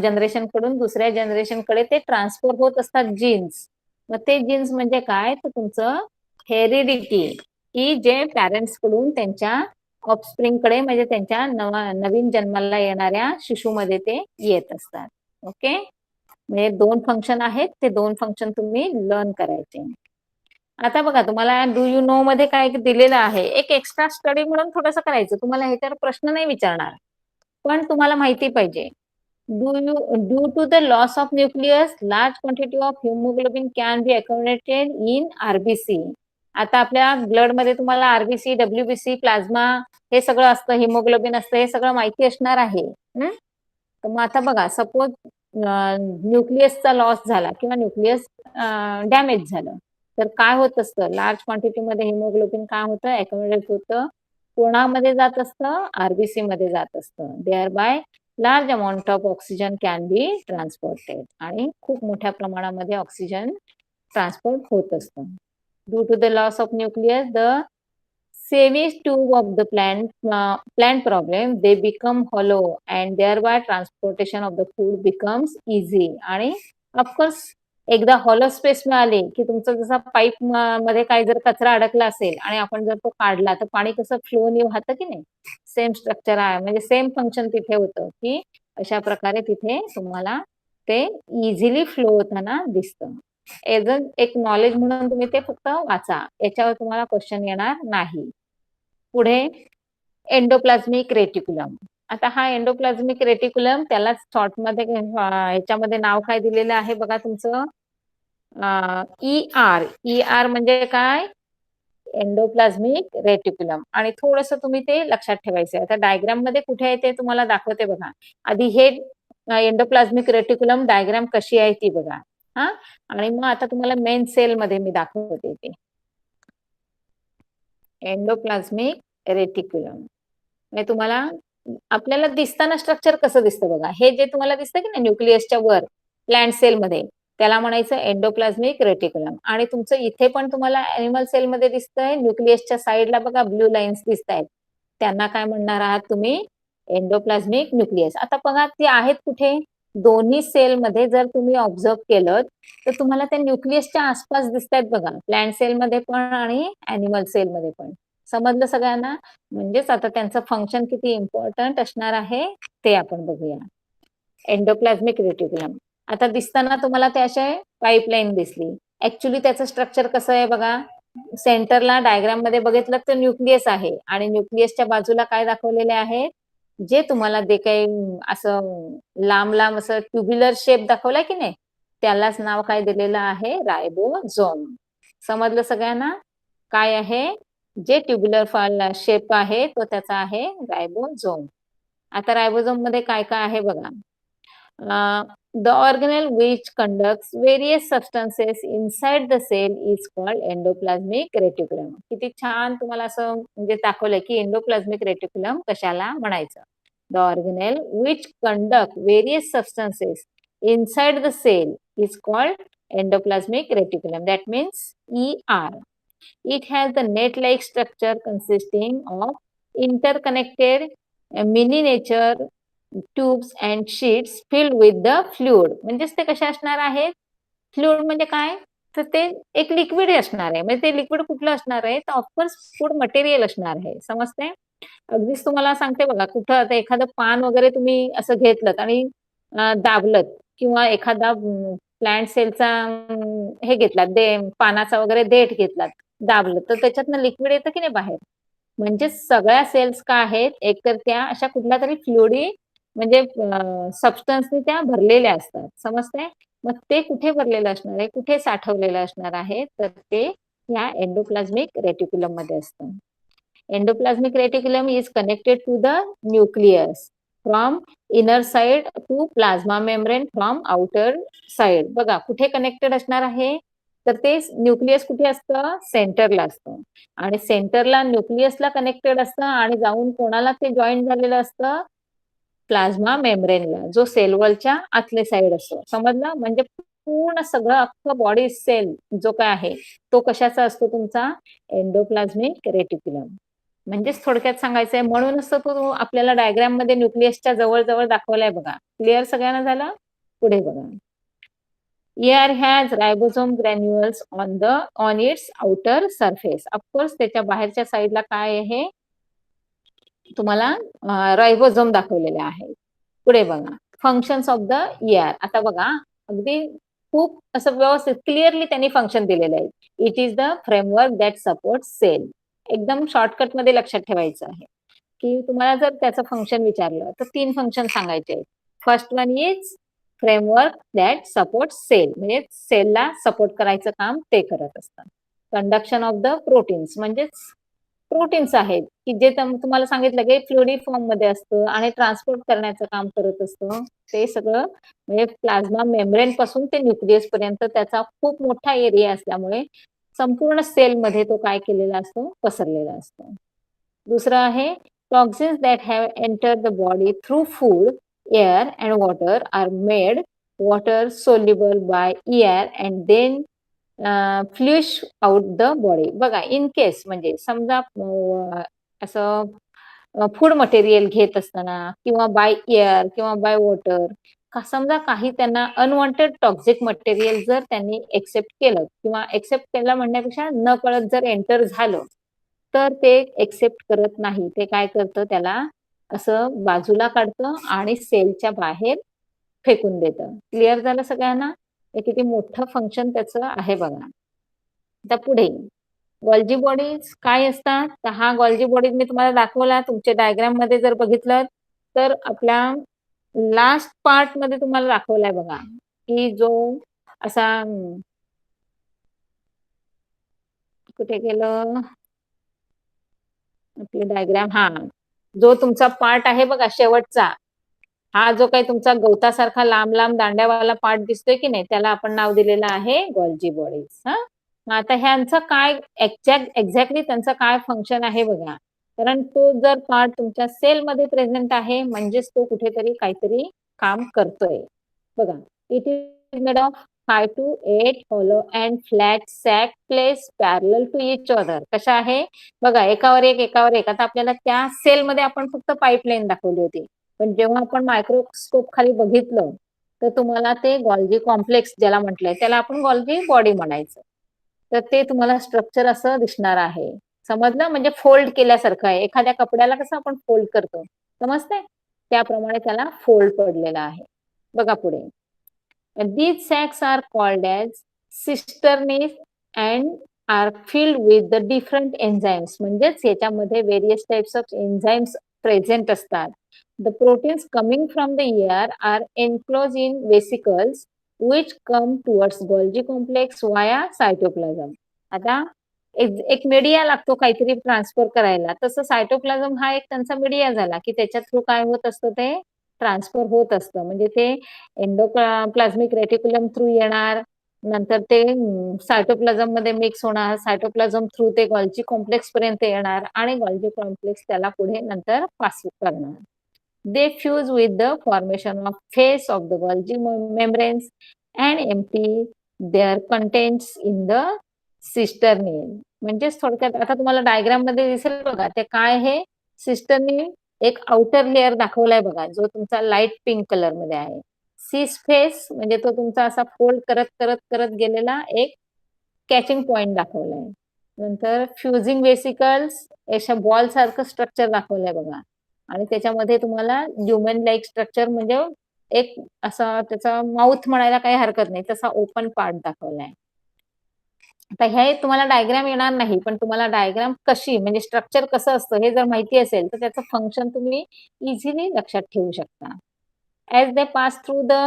जनरेशन कडून दुसऱ्या जनरेशन कडे ते ट्रान्सफर होत असतात जीन्स. मग ते जीन्स म्हणजे काय, तर तुमचं हेरिडिटी, की जे पॅरेंट्स कडून त्यांच्या ऑफस्प्रिंग कडे म्हणजे त्यांच्या नवीन जन्माला येणाऱ्या शिशूमध्ये ते येत असतात. ओके, म्हणजे 2 फंक्शन आहेत, ते 2 फंक्शन तुम्ही लर्न करायचे. आता बघा, तुम्हाला डू यू नो मध्ये काय दिलेलं आहे, एक एक्स्ट्रा स्टडी म्हणून थोडंसं करायचं. तुम्हाला ह्याच्यावर प्रश्न नाही विचारणार, पण तुम्हाला माहिती पाहिजे. Due to the loss of nucleus large quantity of haemoglobin can be accommodated in RBC. आता आपल्या ब्लड मध्ये तुम्हाला आरबीसी, डब्ल्यूबीसी, प्लाझ्मा हे सगळं असतं, हिमोग्लोबिन असतं, हे सगळं माहिती असणार आहे. तर मग आता बघा, सपोज न्यूक्लियसचा लॉस झाला किंवा न्यूक्लियस डॅमेज झालं, तर काय होत असतं, लार्ज क्वांटिटीमध्ये हिमोग्लोबिन काय होतं, अकोमोडेट होतं, कोणामध्ये जात असतं, आरबीसी मध्ये जात असतं. Thereby large amount of oxygen can be transported. आणि खूप मोठ्या प्रमाणामध्ये ऑक्सिजन ट्रान्सपोर्ट होत असतं. Due to the loss of nucleus the Savage tube of the plant problem, they become hollow and thereby transportation of the food becomes easy. आणि ऑफकोर्स एकदा हॉलो स्पेस मिळाली की तुमचं जसा पाईप मध्ये काही जर कचरा अडकला असेल आणि आपण जर तो काढला तर पाणी कसं फ्लोनी वाहतं की नाही, सेम स्ट्रक्चर आहे, म्हणजे सेम फंक्शन तिथे होतं, की अशा प्रकारे तिथे तुम्हाला ते इझिली फ्लो होताना दिसतं. एज एक नॉलेज म्हणून तुम्ही ते फक्त वाचा, याच्यावर तुम्हाला क्वेश्चन येणार नाही. पुढे एंडोप्लाझ्मिक रेटिक्युलम. आता हा एंडोप्लाझ्मिक रेटिक्युलम, त्याला शॉर्ट मध्ये ह्याच्यामध्ये नाव काय दिलेलं आहे बघा तुमचं, ER. ER म्हणजे काय, एंडोप्लाझ्मिक रेटिक्युलम. आणि थोडस तुम्ही ते लक्षात ठेवायचं. आता डायग्राम मध्ये कुठे आहे ते तुम्हाला दाखवते बघा. आधी हे एंडोप्लाझ्मिक रेटिक्युलम डायग्राम कशी आहे ती बघा. हा, आणि मग आता तुम्हाला मेन सेल मध्ये मी दाखवते ते एंडोप्लाझ्मिक रेटिक्युलम. म्हणजे तुम्हाला आपल्याला दिसताना स्ट्रक्चर कसं दिसतं बघा, हे जे तुम्हाला दिसतं की नाही न्यूक्लियसच्या वर प्लांट सेल मध्ये, त्याला म्हणायचं एंडोप्लाझ्मिक रेटिक्युलम. आणि तुमचं इथे पण तुम्हाला एनिमल सेल मध्ये दिसतंय, न्यूक्लियसच्या साईडला बघा ब्ल्यू लाईन्स दिसत आहेत, त्यांना काय म्हणणार आहात तुम्ही, एंडोप्लाझ्मिक न्यूक्लियस. आता बघा ते आहेत कुठे, दोन्ही सेल मध्ये जर तुम्ही ऑब्झर्व केलं तर तुम्हाला त्या न्यूक्लियसच्या आसपास दिसत आहेत बघा, प्लांट सेल मध्ये पण आणि अॅनिमल सेल मध्ये पण. समजलं सगळ्यांना? म्हणजेच आता त्यांचं फंक्शन किती इम्पॉर्टंट असणार आहे ते आपण बघूया. एंडोप्लाझ्मिक रेटिक्युलम आता दिसताना तुम्हाला ते असे पाईपलाईन दिसली, ऍक्च्युली त्याचं स्ट्रक्चर कसं आहे बघा. सेंटरला डायग्राम मध्ये बघितलं तर न्यूक्लियस आहे, आणि न्यूक्लियसच्या बाजूला काय दाखवलेले आहे, जे तुम्हाला जे काही असं लांब लांब असं ट्युब्युलर शेप दाखवला की नाही, त्यालाच नाव काय दिलेलं आहे, रायबोझोम. समजलं सगळ्यांना? काय आहे, जे ट्युब्युलर शेप आहे तो त्याचा आहे रायबोझोम. आता रायबोझोम मध्ये काय काय आहे बघा. The organelle which conducts various substances inside the cell is called endoplasmic reticulum. किती छान तुम्हाला असं म्हणजे दाखवलंय की एंडोप्लाझ्मिक रेटिक्युलम कशाला म्हणायचं. The organelle which conduct various substances inside the cell is called endoplasmic reticulum. That means ER. It has the net-like structure consisting of interconnected miniature tubes and sheets filled with the fluid. म्हणजेच ते कशा असणार आहेत, फ्लुइड म्हणजे काय? तर ते एक लिक्विड असणार आहे. म्हणजे ते लिक्विड कुठलं असणार आहे? तर ऑफकोर्स फूड मटेरियल असणार आहे. समजतंय? अगदीच तुम्हाला सांगते बघा, कुठं आता एखादं पान वगैरे तुम्ही असं घेतलत आणि दाबलत किंवा एखादा प्लांट सेलचा हे घेतलात, पानाचा वगैरे देठ घेतलात, दाबलं, तर त्याच्यातनं लिक्विड येतं की नाही बाहेर? म्हणजे सगळ्या सेल्स काय आहेत, एकतर त्या अशा कुठल्यातरी फ्लुइडी म्हणजे सबस्टन्सनी त्या भरलेल्या असतात. समजतंय? मग ते कुठे भरलेलं असणार आहे, कुठे साठवलेलं असणार आहे, तर ते या एंडोप्लाझ्मिक रेटिक्युलममध्ये असतं. Endoplasmic reticulum is connected to the nucleus from inner side to plasma membrane from outer side. बघा कुठे कनेक्टेड असणार आहे, तर ते न्यूक्लियस कुठे असतं? सेंटरला असतं आणि सेंटरला न्यूक्लियसला कनेक्टेड असतं आणि जाऊन कोणाला ते जॉईन झालेलं असतं? प्लाझ्मा मेम्ब्रेनला, जो सेल वॉलच्या आतले साईड असतो. समजलं? म्हणजे पूर्ण सगळं अख्खं बॉडी सेल जो काय आहे, तो कशाचा असतो तुमचा? Endoplasmic reticulum. म्हणजेच थोडक्यात सांगायचंय, म्हणूनच तर तो आपल्याला डायग्राम मध्ये न्यूक्लियसच्या जवळ जवळ दाखवलाय बघा. क्लिअर सगळ्यांना झालं? पुढे बघा. ER has ribosome granules on its outer surface. Of course त्याच्या बाहेरच्या साईडला काय आहे? तुम्हाला रायबोझोम दाखवलेले आहे. पुढे बघा. Functions of the ER. आता बघा, अगदी खूप असं व्यवस्थित क्लिअरली त्यांनी फंक्शन दिलेलं आहे. It is the framework that support cell. एकदम शॉर्टकट मध्ये लक्षात ठेवायचं आहे, की तुम्हाला जर त्याचं फंक्शन विचारलं तर 3 फंक्शन सांगायचे आहेत. First one is framework that support cell, म्हणजे सेलला सपोर्ट करायचं काम ते करत असतात. कंडक्शन ऑफ द प्रोटीन्स, म्हणजेच प्रोटीन्स आहेत की जे तुम्हाला सांगितलं की फ्लुइडी फॉर्म मध्ये असतं आणि ट्रान्सपोर्ट करण्याचं काम करत असतं. ते सगळं म्हणजे प्लाझ्मा मेम्ब्रेन पासून ते न्यूक्लियस पर्यंत त्याचा खूप मोठा एरिया असल्यामुळे संपूर्ण सेलमध्ये तो काय केलेला असतो? पसरलेला असतो. दुसरं आहे toxins that have enter the body through food, air and water are made water soluble by ER and then flush out the body. बघा, इन केस म्हणजे समजा असं फूड मटेरियल घेत असताना किंवा बाय एअर किंवा बाय वॉटर, समजा काही त्यांना अनवॉन्टेड टॉक्सिक मटेरियल जर त्यांनी एक्सेप्ट केलं किंवा एक्सेप्ट केलं म्हणण्यापेक्षा न कळत जर एंटर झालं, तर ते एक्सेप्ट करत नाही. ते काय करतं? त्याला असं बाजूला काढतं आणि सेलच्या बाहेर फेकून देतं. क्लिअर झालं सगळ्यांना? हे किती मोठं फंक्शन त्याचं आहे बघा. आता पुढे गॉल्जी बॉडीज काय असतात? तर हा गॉल्जी बॉडीज मी तुम्हाला दाखवला. तुमच्या डायग्राम मध्ये जर बघितलं तर आपल्या लास्ट पार्ट मध्ये तुम्हाला दाखवलाय बघा, की जो असा कुठे गेलं आपली डायग्राम? हा, जो तुमचा पार्ट आहे बघा शेवटचा, हा जो काही तुमचा गवतासारखा लांब लांब दांड्यावाला पार्ट दिसतोय की नाही, त्याला आपण नाव दिलेलं आहे गॉल्जी बॉडीज. हा, मग आता ह्यांचं काय एक्झॅक्टली त्यांचं काय फंक्शन आहे बघा. कारण तो जर पार्ट तुमच्या सेलमध्ये प्रेझेंट आहे म्हणजेच तो कुठेतरी काहीतरी काम करतोय. बघा, it is made of 5 to 8 hollow and flat sac placed parallel to each other. कशा आहे बघा, एकावर एक एकावर एक. आता आपल्याला त्या सेलमध्ये आपण फक्त पाईपलाईन दाखवली होती, पण जेव्हा आपण मायक्रोस्कोप खाली बघितलं तर तुम्हाला ते गॉल्जी कॉम्प्लेक्स ज्याला म्हटलंय त्याला आपण गॉल्जी बॉडी म्हणायचं. तर ते तुम्हाला स्ट्रक्चर असं दिसणार आहे. समजलं? म्हणजे फोल्ड केल्यासारखं आहे. एखाद्या कपड्याला कसं आपण फोल्ड करतो, समजतंय? त्याप्रमाणे त्याला फोल्ड पडलेला आहे. बघा पुढे. These sacs are called as cisternes and are filled with the different enzymes. म्हणजेच याच्यामध्ये various types of enzymes present असतात. The proteins coming from the ER are enclosed in vesicles which come towards Golgi complex via cytoplasm. आता एक मीडिया लागतो काहीतरी ट्रान्सफर करायला. तसं सायटोप्लाझम हा एक त्यांचा मीडिया झाला, की त्याच्या थ्रू काय होत असतं? ते ट्रान्सफर होत असतं. म्हणजे ते एंडोप्लाझ्मिक रेटिक्युलम थ्रू येणार, नंतर ते सायटोप्लाझम मध्ये मिक्स होणार, सायटोप्लाझम थ्रू ते गॉल्जी कॉम्प्लेक्स पर्यंत येणार आणि गॉल्जी कॉम्प्लेक्स त्याला पुढे नंतर पास करणार. They fuse with the formation of face of the Golgi membranes and empty their contents in the cisternal. म्हणजेच थोडक्यात आता तुम्हाला डायग्राम मध्ये दिसेल बघा, ते काय आहे? सिस्टर्निल एक आउटर लेअर दाखवलाय बघा, जो तुमचा लाईट पिंक कलर मध्ये आहे. सिस फेस म्हणजे तो तुमचा असा फोल्ड करत करत करत गेलेला एक कॅचिंग पॉइंट दाखवलाय. नंतर फ्युजिंग वेसिकल्स अशा बॉल सारखं स्ट्रक्चर दाखवलंय बघा. आणि त्याच्यामध्ये तुम्हाला ह्युमन लाईक स्ट्रक्चर म्हणजे एक असा त्याचा माउथ म्हणायला काही हरकत नाही तसा ओपन पार्ट दाखवलाय. आता हे तुम्हाला डायग्राम येणार नाही, पण तुम्हाला डायग्राम कशी म्हणजे स्ट्रक्चर कसं असतं हे जर माहिती असेल तर त्याचं फंक्शन तुम्ही इझिली लक्षात ठेवू शकता. As they pass through the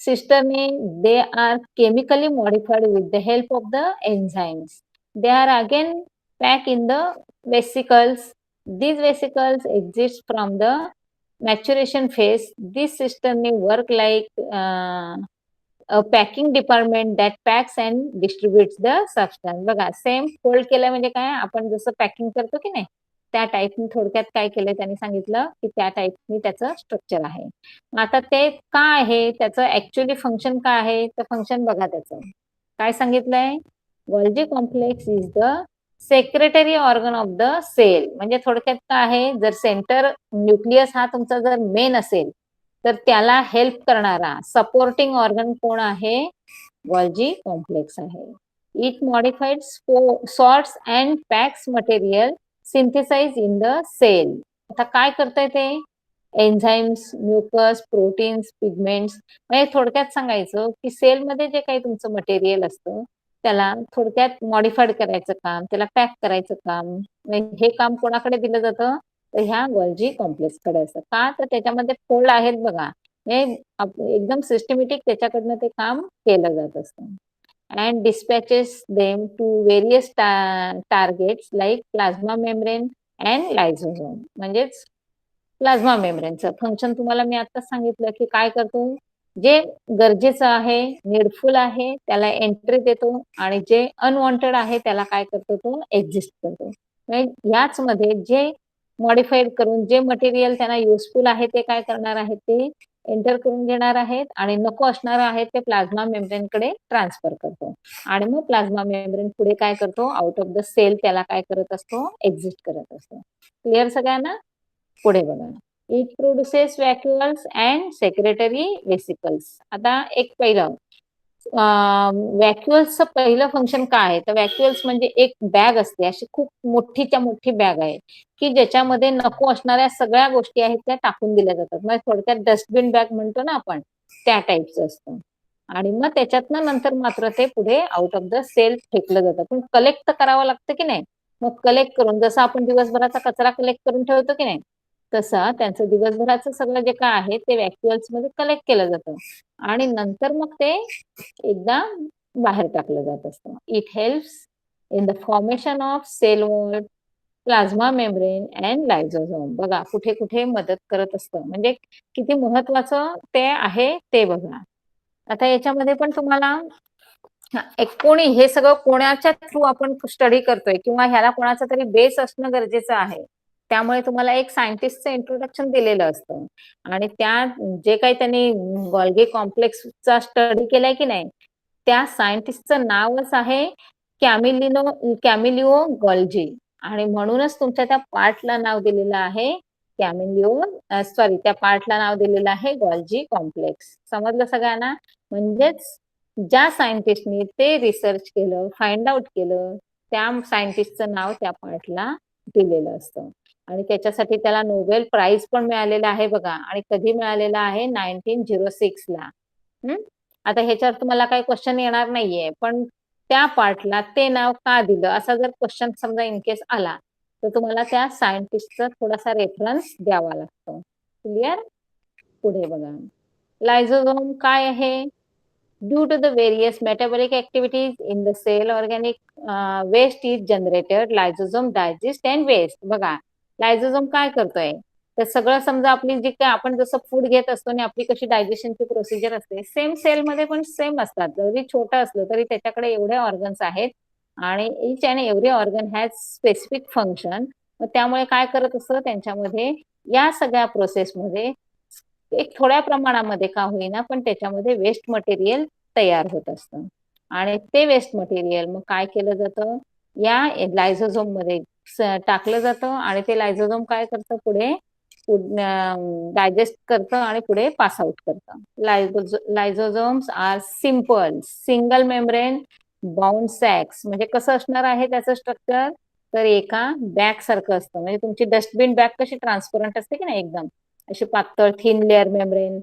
cisternae, they are chemically modified with the help of the enzymes. They are again packed in the vesicles. These vesicles exist from the maturation phase. These cisternae work like packing department that packs and distributes the substance. बघा सेम फोल्ड केलं म्हणजे काय आपण जसं पॅकिंग करतो की नाही त्या टाईपनी थोडक्यात काय केलंय त्यांनी सांगितलं की त्या टाईपनी त्याचं स्ट्रक्चर आहे. आता ते का आहे त्याचं ऍक्च्युअली फंक्शन काय आहे तर फंक्शन बघा त्याचं काय सांगितलंय. Golgi complex is the secretory organ of the cell. म्हणजे थोडक्यात काय आहे जर सेंटर न्यूक्लियस हा तुमचा जर मेन असेल तर त्याला हेल्प करणारा सपोर्टिंग ऑर्गन कोण आहे गोल्जी कॉम्प्लेक्स आहे. It modified sorts and packs material synthesize in the cell. आता काय करतंय ते एन्झाईम्स म्युकस प्रोटीन्स पिगमेंट्स म्हणजे थोडक्यात सांगायचं की सेलमध्ये जे काही तुमचं मटेरियल असतं त्याला थोडक्यात मॉडिफाईड करायचं काम त्याला पॅक करायचं काम हे काम कोणाकडे दिलं जातं तर ह्या गोल्जी कॉम्प्लेक्स कडे असतं. का तर त्याच्यामध्ये फोल्ड आहेत बघा हे एकदम सिस्टमॅटिक त्याच्याकडनं ते काम केलं जात असतं. And dispatches them to various targets like plasma membrane and lysosome. म्हणजेच प्लाझ्मा मेम्ब्रेनचं फंक्शन तुम्हाला मी आताच सांगितलं की काय करतो जे गरजेचं आहे नीडफुल आहे त्याला एंट्री देतो आणि जे अनवॉन्टेड आहे त्याला काय करतो तो एक्झिस्ट करतो. याच मध्ये जे मॉडिफाईड करून जे मटेरियल त्यांना युजफुल आहे ते काय करणार आहेत ते एंटर करून घेणार आहेत आणि नको असणार आहे ते प्लाझ्मा मेम्ब्रेन कडे ट्रान्सफर करतो आणि मग प्लाझ्मा मेम्ब्रेन पुढे काय करतो आउट ऑफ द सेल त्याला काय करत असतो एक्झिस्ट करत असतो. क्लिअर सगळ्यांना. पुढे बघा. It produces व्हॅक्युअल्स and secretary vesicles. आता एक पहिलं व्हॅक्युअल्सचं पहिलं फंक्शन काय आहे तर व्हॅक्युअल्स म्हणजे एक बॅग असते अशी खूप मोठीच्या मोठी बॅग आहे की ज्याच्यामध्ये नको असणाऱ्या सगळ्या गोष्टी आहेत त्या टाकून दिल्या जातात. म्हणजे थोडक्यात डस्टबिन बॅग म्हणतो ना आपण त्या टाईपचं असतं. आणि मग त्याच्यातनं नंतर मात्र ते पुढे आउट ऑफ द सेल फेकलं जातं. पण कलेक्ट तर करावं लागतं की नाही. मग कलेक्ट करून जसं आपण दिवसभराचा कचरा कलेक्ट करून ठेवतो की नाही तसं त्यांचं दिवसभराचं सगळं जे काय आहे ते व्हॅक्युअल्स मध्ये कलेक्ट केलं जातं आणि नंतर मग ते एकदा बाहेर टाकलं जात असतं. It helps in the formation of cell wall plasma membrane and lysosome. बघा कुठे कुठे मदत करत असतं म्हणजे किती महत्वाचं ते आहे ते बघा. आता याच्यामध्ये पण तुम्हाला कोणी हे सगळं कोणाच्या थ्रू आपण स्टडी करतोय किंवा ह्याला कोणाचा तरी बेस असणं गरजेचं आहे. त्यामुळे तुम्हाला एक सायंटिस्टचं इंट्रोडक्शन दिलेलं असतं आणि त्या जे काही त्यांनी गोल्गी कॉम्प्लेक्सचा स्टडी केलाय की नाही त्या सायंटिस्टचं नावच आहे कॅमिलिओ गोल्जी आणि म्हणूनच तुमच्या त्या पार्टला नाव दिलेलं आहे त्या पार्टला नाव दिलेलं आहे गोल्जी कॉम्प्लेक्स. समजलं सगळ्यांना. म्हणजेच ज्या सायंटिस्टनी ते रिसर्च केलं फाइंड आउट केलं त्या सायंटिस्टचं नाव त्या पार्टला दिलेलं असतं आणि त्याच्यासाठी त्याला नोबेल प्राइज पण मिळालेला आहे बघा. आणि कधी मिळालेला आहे 1906 ला. आता ह्याच्यावर तुम्हाला काही क्वेश्चन येणार नाहीये पण त्या पार्टला ते नाव का दिलं असा जर क्वेश्चन समजा इन केस आला तर तुम्हाला त्या सायंटिस्टचा थोडासा रेफरन्स द्यावा लागतो. क्लिअर. पुढे बघा. लायझोझोम काय आहे. Due to the various metabolic activities in the cell organic waste is generated lysosome digest and waste. बघा लायझोझोम काय करतोय तर सगळं समजा आपली जी काय आपण जसं फूड घेत असतो आणि आपली कशी डायजेशनची प्रोसिजर असते सेम सेलमध्ये पण सेम असतात. जरी छोटं असलं तरी त्याच्याकडे एवढे ऑर्गन्स आहेत आणि each and every organ has specific function. मग त्यामुळे काय करत असतं त्यांच्यामध्ये या सगळ्या प्रोसेसमध्ये एक थोड्या प्रमाणामध्ये का होईना पण त्याच्यामध्ये वेस्ट मटेरियल तयार होत असतं आणि ते वेस्ट मटेरियल मग काय केलं जातं या लायझोझोम मध्ये टाकलं जातं आणि ते लायझोझोम काय करतं पुढे डायजेस्ट करतं आणि पुढे पास आउट करतं. Lysosomes are simple single membrane bound sacs. म्हणजे कसं असणार आहे त्याचं स्ट्रक्चर, तर एका बॅग सारखं असतं. म्हणजे तुमची डस्टबिन बॅग कशी ट्रान्सपरंट असते की नाही एकदम अशी पातळ थिन लेअर मेम्ब्रेन,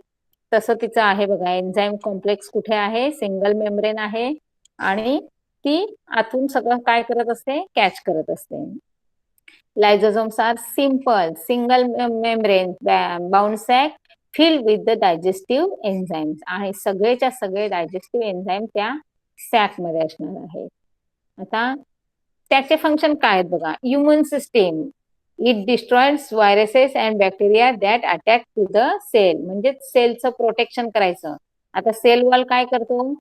तसं तिचं आहे बघा. एन्झाईम कॉम्प्लेक्स कुठे आहे, सिंगल मेम्ब्रेन आहे आणि ती आतून सगळं काय करत असते, कॅच करत असते. Lysosomes are simple, single membrane bound sac filled with the digestive enzymes. आणि सगळेच्या सगळे डायजेस्टिव्ह एन्झाईम त्या सॅक मध्ये असणार आहे. आता त्याचे फंक्शन काय आहेत बघा. Human system, it destroys viruses and bacteria that attack to the cell. म्हणजे सेलचं प्रोटेक्शन करायचं. आता सेल वॉल काय करतो,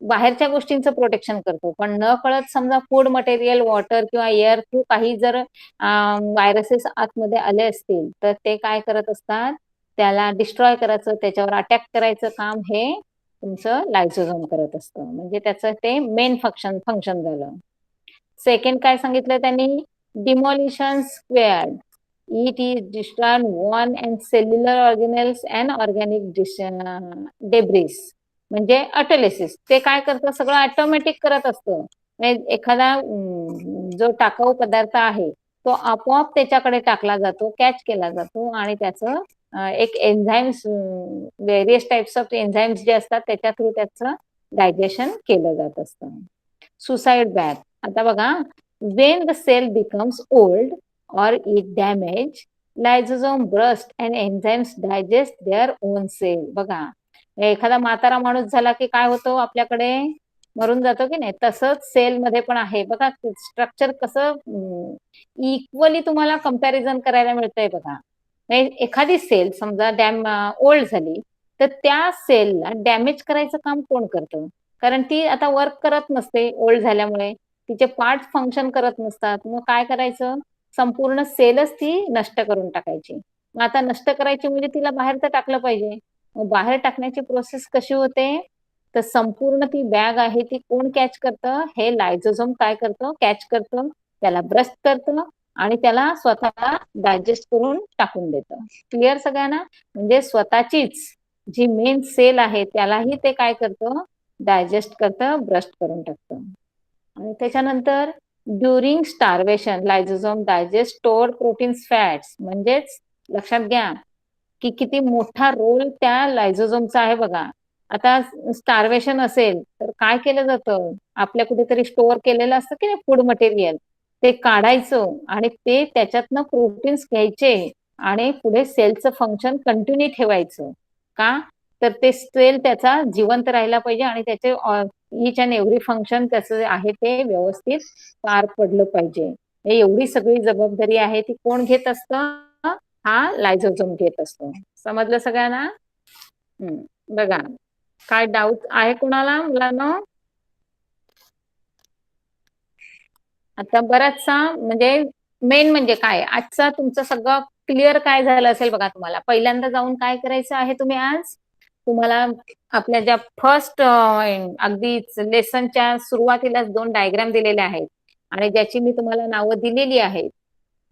बाहेरच्या गोष्टींचं प्रोटेक्शन करतो, पण न कळत समजा फूड मटेरियल, वॉटर किंवा एअर थ्रू काही जर व्हायरसेस आतमध्ये आले असतील तर ते काय करत असतात, त्याला डिस्ट्रॉय करायचं, त्याच्यावर अटॅक करायचं काम हे तुमचं लायझोझोम करत असतं. म्हणजे त्याचं ते मेन फंक्शन झालं. सेकंड काय सांगितलं त्यांनी, demolition squared. It is destroy one and cellular organelles and organic debris. म्हणजे ऑटोलिसिस. ते काय करतं, सगळं ऑटोमॅटिक करत असतं. एखादा जो टाकाऊ पदार्थ आहे तो आपोआप त्याच्याकडे टाकला जातो, कॅच केला जातो आणि त्याचं एक enzymes, various types of enzymes जे असतात त्याच्या थ्रू त्याचं डायजेशन केलं जात असतं. Suicide bag. आता बघा, when the cell becomes old or it damage, lysosome burst and enzymes digest their own cell. बघा, एखादा म्हातारा माणूस झाला की काय होतो, आपल्याकडे मरून जातो की नाही, तसंच सेल मध्ये पण आहे बघा. स्ट्रक्चर कसं इक्वली तुम्हाला कंपॅरिझन करायला मिळतंय बघा. एखादी सेल समजा ओल्ड झाली तर त्या सेलला डॅमेज करायचं काम कोण करतं, कारण ती आता वर्क करत नसते ओल्ड झाल्यामुळे, तिचे पार्ट फंक्शन करत नसतात. मग काय करायचं, संपूर्ण सेलच ती नष्ट करून टाकायची. मग आता नष्ट करायची म्हणजे तिला बाहेर तर टाकलं पाहिजे. मग बाहेर टाकण्याची प्रोसेस कशी होते, तर संपूर्ण ती बॅग आहे ती कोण कॅच करतं, हे लायझोझोम काय करतं, कॅच करतं, त्याला ब्रस्ट करतं आणि त्याला स्वतःला डायजेस्ट करून टाकून देतं. क्लिअर सगळ्यांना. म्हणजे स्वतःचीच जी मेन सेल आहे त्यालाही ते काय करतं, डायजेस्ट करतं, ब्रस्ट करून टाकतं. आणि त्याच्यानंतर during starvation lysosome digest store proteins fats. म्हणजेच लक्षात घ्या की किती मोठा रोल त्या लायझोझोमचा आहे बघा. आता स्टार्वेशन असेल तर काय केलं जातं, आपल्या कुठेतरी स्टोअर केलेलं असतं की नाही फूड मटेरियल, ते काढायचं आणि ते त्याच्यातनं प्रोटीन्स घ्यायचे आणि पुढे सेलचं फंक्शन कंटिन्यू ठेवायचं. का, तर ते सेल त्याचा जिवंत राहिला पाहिजे आणि त्याचे ईच अँड एव्हरी फंक्शन त्याचं आहे ते व्यवस्थित पार पडलं पाहिजे. एवढी सगळी जबाबदारी आहे ती कोण घेत असतं, हा लायझोझोम घेत असतो. समजलं सगळ्यांना. बघा, काय डाऊट आहे कोणाला मुलांना. आता बराचसा म्हणजे मेन म्हणजे काय, आजचा तुमचं सगळं क्लिअर काय झालं असेल बघा. तुम्हाला पहिल्यांदा जाऊन काय करायचं आहे, तुम्ही आज तुम्हाला आपल्या ज्या फर्स्ट अगदी लेसनच्या सुरुवातीलाच 2 डायग्राम दिलेल्या आहेत आणि ज्याची मी तुम्हाला नावं दिलेली आहेत,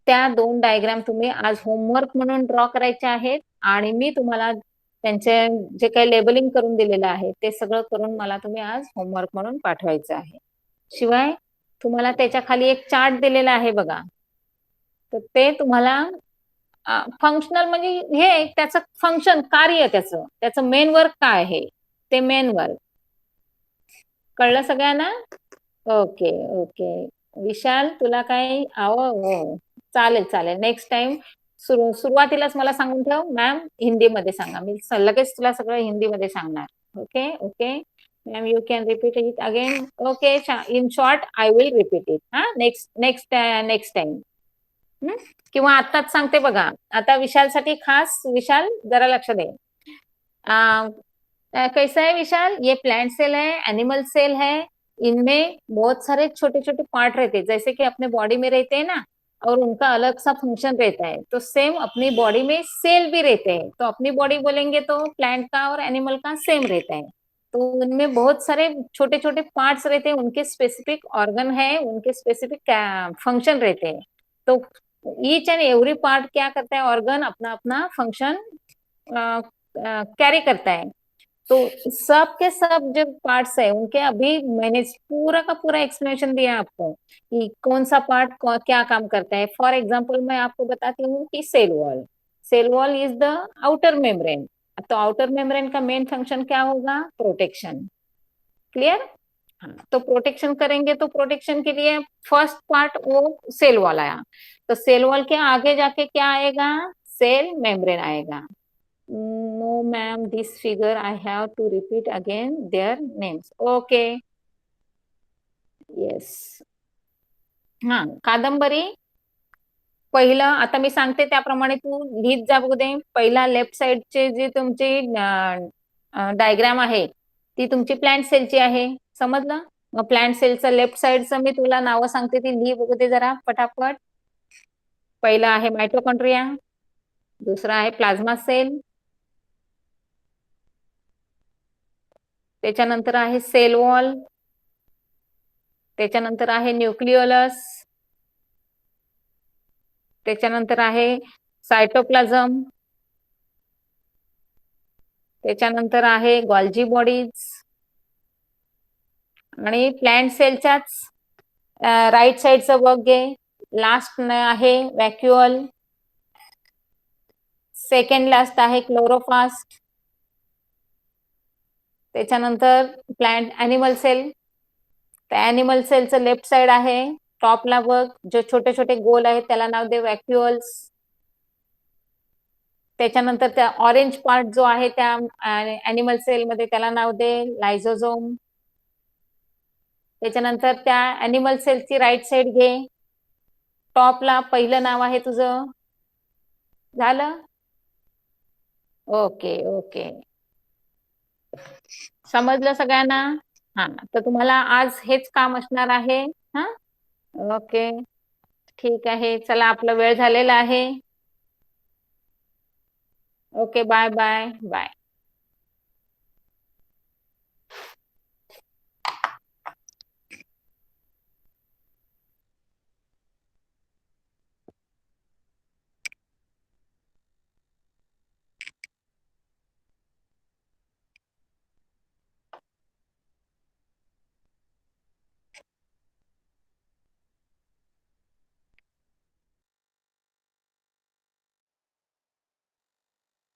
त्या 2 डायग्राम तुम्ही आज होमवर्क म्हणून ड्रॉ करायचे आहेत आणि मी तुम्हाला त्यांचे जे काही लेबलिंग करून दिलेलं आहे ते सगळं करून मला तुम्ही आज होमवर्क म्हणून पाठवायचं आहे. शिवाय तुम्हाला त्याच्या खाली एक चार्ट दिलेला आहे बघा, तर ते तुम्हाला फंक्शनल म्हणजे हे त्याचं फंक्शन, कार्य, त्याचं त्याचं मेन वर्क काय आहे, ते मेन वर्क कळलं सगळ्यांना. Okay okay. विशाल तुला काय हो, चालेल चालेल. नेक्स्ट टाइम सुरुवातीलाच मला सांगून ठेव, मॅम हिंदीमध्ये सांगा, मी लगेच तुला सगळं हिंदीमध्ये सांगणार. Okay okay ma'am, you can repeat it again. Okay, in short I will repeat it. हा, नेक्स्ट नेक्स्ट नेक्स्ट टाइम. किंवा आत्ताच सांगते बघा. आता विशालसाठी खास, विशाल जरा लक्ष दे. कैसा है विशाल, ये प्लांट सेल है, एनिमल सेल है, इनमें बहुत सारे छोटे छोटे पार्ट रहते हैं जैसे कि अपने बॉडी में रहते हैं ना, और उनका अलग सा फंक्शन रहता है, तो सेम अपनी बॉडी में सेल भी रहते हैं. तो अपनी बॉडी बोलेंगे तो प्लांट का और एनिमल का सेम रहता है. तो उनमें बहुत सारे छोटे छोटे पार्ट्स रहते हैं, उनके स्पेसिफिक ऑर्गन है, उनके स्पेसिफिक फंक्शन रहते हैं. तो ईच एंड एवरी पार्ट क्या करता है, ऑर्गन अपना अपना फंक्शन कैरी करता है। तो सब के सब जो पार्ट्स है उनके अभी मैंने पूरा का पूरा एक्सप्लेनेशन दिया आपको कि कौन सा पार्ट क्या काम करता है। फॉर एग्जांपल मैं आपको बताती हूँ कि cell wall is the outer membrane. तो आउटर मेम्ब्रेन का मेन फंक्शन क्या होगा, प्रोटेक्शन। क्लियर। हाँ, तो प्रोटेक्शन करेंगे तो प्रोटेक्शन के लिए फर्स्ट पार्ट वो सेल वॉल आया। तो सेल वॉल के आगे जाके क्या आएगा, सेल मेम्ब्रेन आएगा। No ma'am, this figure I have to repeat again their names. Okay, yes. हा, कादंबरी, पहिलं आता मी सांगते त्याप्रमाणे तू लिहित जा बघू दे. पहिला लेफ्ट साइडचे जे तुमची डायग्राम आहे ती तुमची प्लांट सेलची आहे, समजलं. मग प्लांट सेलचं लेफ्ट साइडचं मी तुला नावं सांगते ती लिहि बघू दे जरा पटापट. पहिला आहे मायटोकॉन्ड्रिया, दुसरा आहे प्लाझ्मा सेल, त्याच्यानंतर आहे सेल वॉल, त्याच्यानंतर आहे न्यूक्लिओलस, त्याच्यानंतर आहे सायटोप्लाझम, त्याच्यानंतर आहे गॉल्जी बॉडीज, आणि प्लांट सेलच्याच राईट साइडचं बघ घे, लास्ट आहे व्हॅक्युअल, सेकंड लास्ट आहे क्लोरोफास्ट, त्याच्यानंतर प्लांट अॅनिमल सेल. त्या अॅनिमल सेलचं लेफ्ट साइड आहे टॉपला बघ, जे छोटे छोटे गोल आहेत त्याला नाव दे व्हॅक्युअल्स. त्याच्यानंतर त्या ऑरेंज पार्ट जो आहे त्या अॅनिमल सेल मध्ये त्याला नाव दे लायझोझोम. त्याच्यानंतर त्या अॅनिमल सेलची राईट साइड घे, टॉपला पहिलं नाव आहे तुझं, झालं. ओके ओके, समजलं सगळ्यांना. हा, तर तुम्हाला आज हेच काम असणार आहे. हा, ओके, ठीक आहे, चला आपला वेळ झालेला आहे. Okay, bye bye bye.